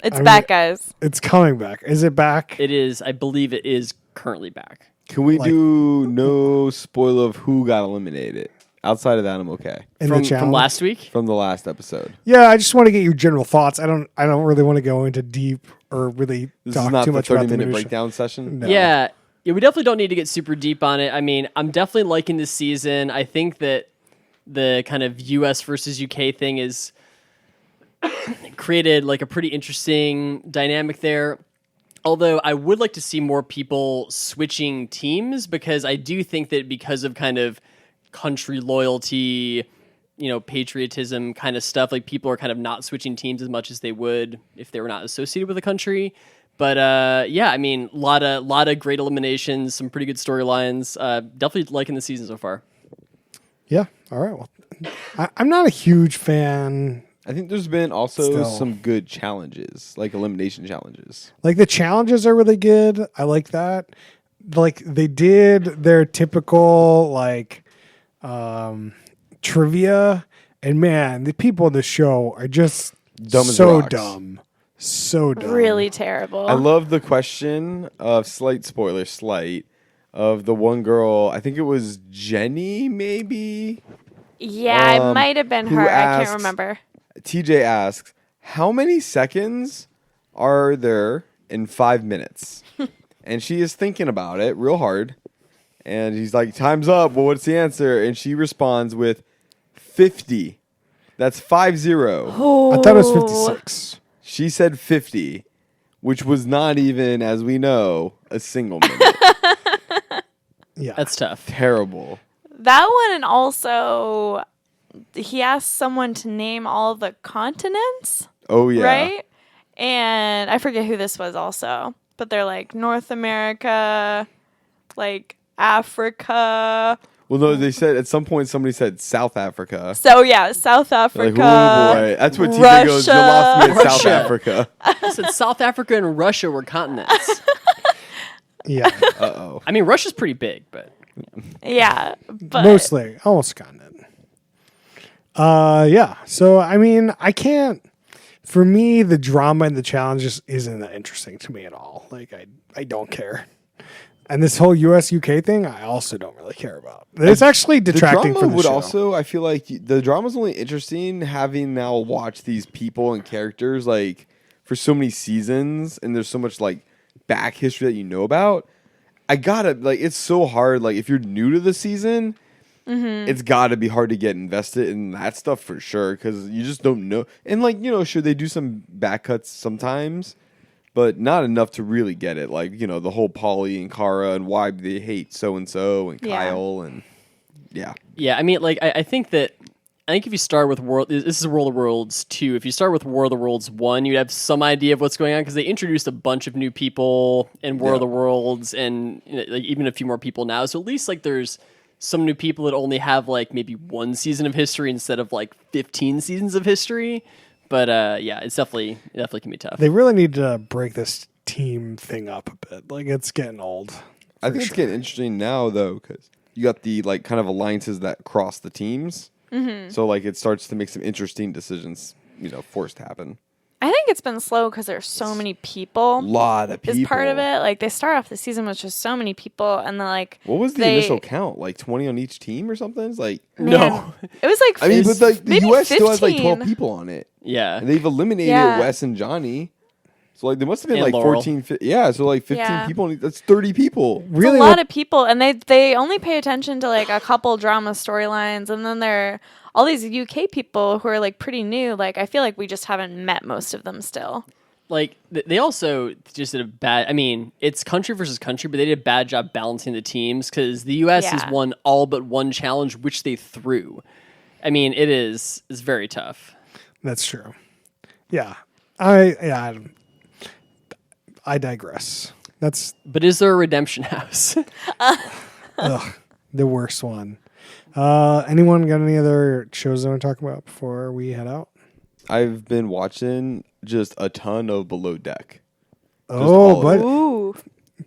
It's I back, guys. It's coming back. Is it back? It is. I believe it is currently back. Can we Like- do no spoiler of who got eliminated? Outside of that, I'm okay. In From the challenge? from last week. From the last episode. Yeah, I just want to get your general thoughts. I don't really want to go into deep or really This talk is not too the much about the 30-minute minutia. breakdown session. No. Yeah. We definitely don't need to get super deep on it. I mean, I'm definitely liking this season. I think that the kind of US versus UK thing is created like a pretty interesting dynamic there. Although I would like to see more people switching teams, because I do think that because of kind of country loyalty, patriotism kind of stuff, like people are kind of not switching teams as much as they would if they were not associated with a country. But yeah, I mean, a lot of great eliminations, some pretty good storylines. Definitely liking the season so far. Yeah. All right. Well, I'm not a huge fan. I think there's been also Still. some good challenges, like elimination challenges. Like the challenges are really good. I like that. Like they did their typical trivia, and man, the people in the show are just Dumb as so rocks. dumb. So dumb. Really terrible. I love the question of slight of the one girl. I think it was Jenny, maybe. Yeah, it might have been who her. I asks- can't remember. TJ asks, "How many seconds are there in 5 minutes?" And she is thinking about it real hard. And he's like, "Time's up. Well, what's the answer?" And she responds with 50. That's 50. Oh, I thought it was 56. She said 50, which was not even, as we know, a single minute. Yeah. That's tough. Terrible. That one, and also he asked someone to name all of the continents, Oh, yeah. right? And I forget who this was also, but they're like North America, like Africa. Well, no, they said at some point somebody said South Africa. So yeah, South They're Africa. like, oh boy. That's what TJ goes, you lost me at South Russia. Africa. I said South Africa and Russia were continents. Yeah. Uh-oh. I mean, Russia's pretty big, but Yeah, but Mostly. Almost continent. Yeah. So, I mean, I can't. For me, the drama and the challenges isn't that interesting to me at all. Like, I don't care. And this whole US UK thing, I also don't really care about. It's actually The detracting drama from the would show. also, I feel like the drama's only interesting having now watched these people and characters like for so many seasons, and there's so much like back history that you know about. I gotta like, it's so hard. Like if you're new to the season, it's gotta be hard to get invested in that stuff for sure, because you just don't know. And like, sure, they do some back cuts sometimes, but not enough to really get it. Like, the whole Polly and Kara and why they hate so and Yeah. Kyle and yeah. yeah, I mean, like I think if you start with this is World of Worlds 2. If you start with World of Worlds 1, you'd have some idea of what's going on, because they introduced a bunch of new people in World Yeah. of Worlds, and like even a few more people now. So at least like there's some new people that only have like maybe one season of history instead of like 15 seasons of history. But yeah, it definitely can be tough. They really need to break this team thing up a bit. Like, it's getting old. I think it's getting interesting now though, because you got the like kind of alliances that cross the teams. So like it starts to make some interesting decisions, forced to happen. I think it's been slow because there's so many people. A lot of people. Is part of it. Like they start off the season with just so many people, and then like What was the they- initial count? Like 20 on each team or something? It's like, Man, No. it was like I mean, but like the maybe US still has like 15. 12 people on it, Yeah. and they've eliminated Yeah. Wes and Johnny. So like there must have been And like Laurel. 14, so like 15 Yeah. people. That's 30 people. It's Really, a lot of people, and they only pay attention to like a couple drama storylines, and then there are all these UK people who are like pretty new. Like I feel like we just haven't met most of them still. Like they also just did a bad. I mean, it's country versus country, but they did a bad job balancing the teams because the U.S. has Yeah. won all but one challenge, which they threw. I mean, it's very tough. That's true. Yeah. I digress. That's But is there a redemption house? the worst one. Anyone got any other shows they want to talk about before we head out? I've been watching just a ton of Below Deck. Oh, all but of Ooh, Oh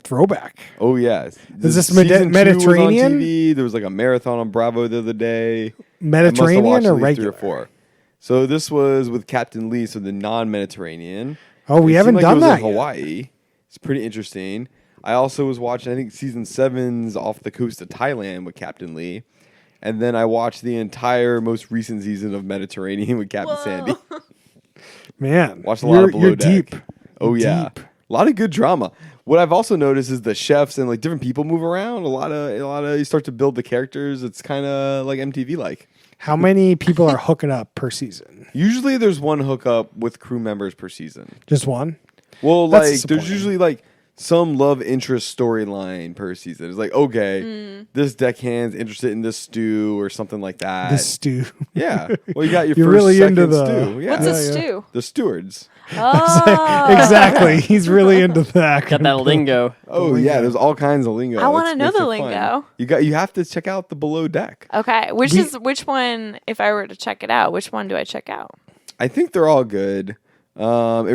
throwback. yes. Is this Season 2 was on Mediterranean? TV. There was like a marathon on Bravo the other day. Mediterranean I must have or watched at least regular? 3 or 4. So this was with Captain Lee, so the non-Mediterranean. Oh, we It haven't seemed like done it was that in yet. Hawaii. It's pretty interesting. I also was watching, I think, season 7's off the coast of Thailand with Captain Lee. And then I watched the entire most recent season of Mediterranean with Captain Sandy. Man, Watched a lot of Below you're Deck. deep. Oh yeah, Deep. a lot of good drama. What I've also noticed is the chefs and like different people move around. A lot of you start to build the characters. It's kind of like MTV like. How many people are hooking up per season? Usually there's one hookup with crew members per season. Just one? Well, That's like there's disappointing. usually like some love interest storyline per season. It's like okay, this deckhand's interested in this stew or something like that. The stew. Yeah. Well, you got your You're first, really second into the- stew. Yeah. what's a Yeah. stew? The stewards. Oh, Exactly. He's really into that. Got that lingo. Oh lingo. yeah, there's all kinds of lingo. I wanna It's- know makes the it fun. lingo. You have to check out the Below Deck. Okay, We- which one? If I were to check it out, which one do I check out? I think they're all good. It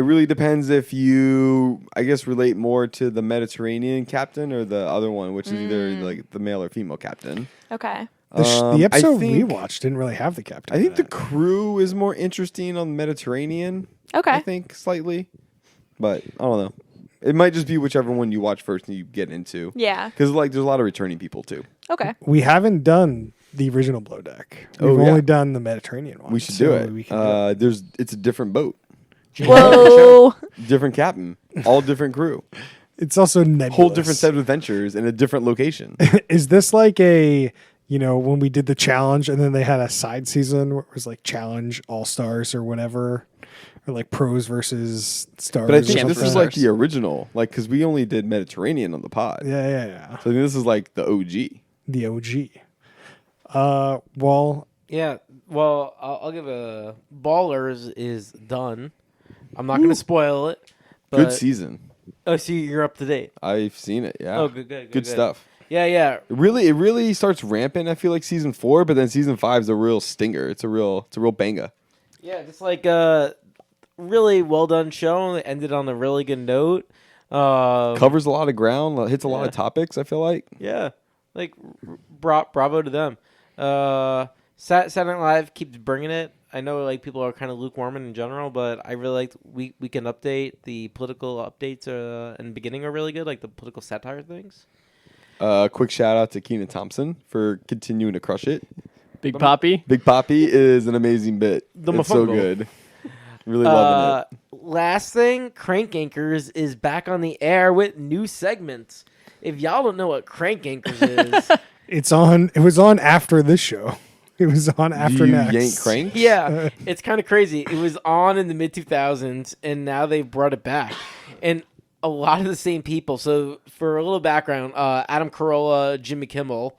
really depends if you, I guess, relate more to the Mediterranean captain or the other one, which is either like the male or female captain. Okay. The I episode we think- watched didn't really have the captain. I think in the it. crew is more interesting on the Mediterranean. Okay. I think slightly, but I don't know. It might just be whichever one you watch first and you get into. Yeah. Because like there's a lot of returning people too. Okay. We haven't done the original Below Deck. Oh, We've yeah. only done the Mediterranean one. We should so do it. We can do it. It's a different boat, Whoa. different captain, all different crew, It's also nebulous. whole different set of adventures in a different location. Is this like a, when we did the challenge and then they had a side season where it was like challenge all stars or whatever, or like pros versus stars? But I or think this something? is like the original, like because we only did Mediterranean on the pod. Yeah. So I think this is like the OG. The OG. Well, Yeah. Well, I'll give a Ballers is done. I'm not going to spoil it. But, Good season. Oh, so you're up to date. I've seen it. Yeah. Oh, good. Good stuff. Yeah. It really starts ramping. I feel like season 4, but then season 5 is a real stinger. It's a real banger. Yeah, just like a really well done show. It ended on a really good note. Covers a lot of ground. Hits a lot Yeah. of topics. I feel like. Yeah, like bravo to them. Saturday Night Live keeps bringing it. I know like people are kind of lukewarm in general, but I really liked Weekend Update. The political updates in the beginning are really good, like the political satire things. Quick shout out to Kenan Thompson for continuing to crush it. Big Poppy. Big Poppy is an amazing bit. The It's so mofongo. good. Really loving it. Last thing, Crank Anchors is back on the air with new segments. If y'all don't know what Crank Anchors is, it's on. It was on after this show. It was on after Do you next. yank crank? yeah, it's kind of crazy. It was on in the mid 2000s, and now they brought it back, and a lot of the same people. So for a little background, Adam Carolla, Jimmy Kimmel,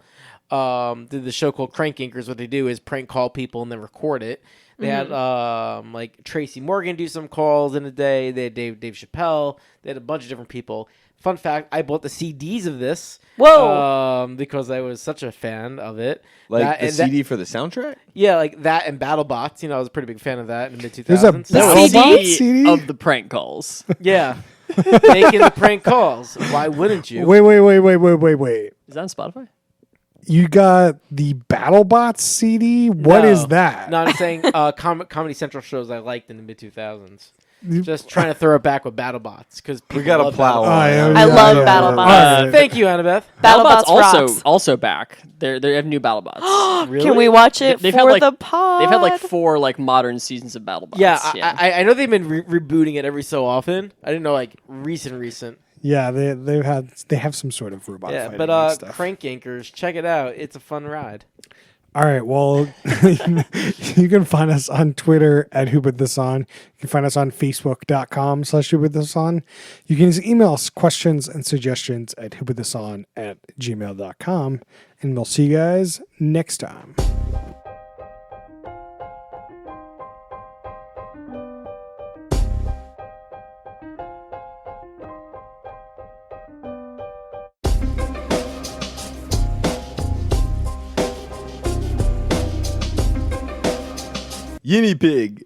did the show called Crank Anchors. What they do is prank call people and then record it. They had like Tracy Morgan do some calls in a day. They had Dave Chappelle. They had a bunch of different people. Fun fact: I bought the CDs of this. Whoa. Because I was such a fan of it. Like That- the and that- CD for the soundtrack? yeah, like that and BattleBots. I was a pretty big fan of that in the mid 2000s. There's a The BattleBot CD CD? of the prank calls. Yeah. Making the prank calls. Why wouldn't you? Wait. Is that on Spotify? you got the BattleBots CD. What is that? No, I'm saying Comedy Central shows I liked in the mid 2000s. Just trying to throw it back with BattleBots because We got to plow. I love BattleBots. All right. Thank you, Annabeth. BattleBots also rocks. also back. They have new BattleBots. Really? Can we watch it They've for had, like- the pod? They've had like 4 like modern seasons of BattleBots. Yeah, I know they've been rebooting it every so often. I didn't know like recent. Yeah, they have some sort of robot Yeah, fighting but and stuff. Crank Yankers, check it out. It's a fun ride. All right, well, you can find us on Twitter at Who Put This On. You can find us on Facebook.com/Who Put This On. You can just email us questions and suggestions at whoputthison@gmail.com. And we'll see you guys next time. Guinea pig.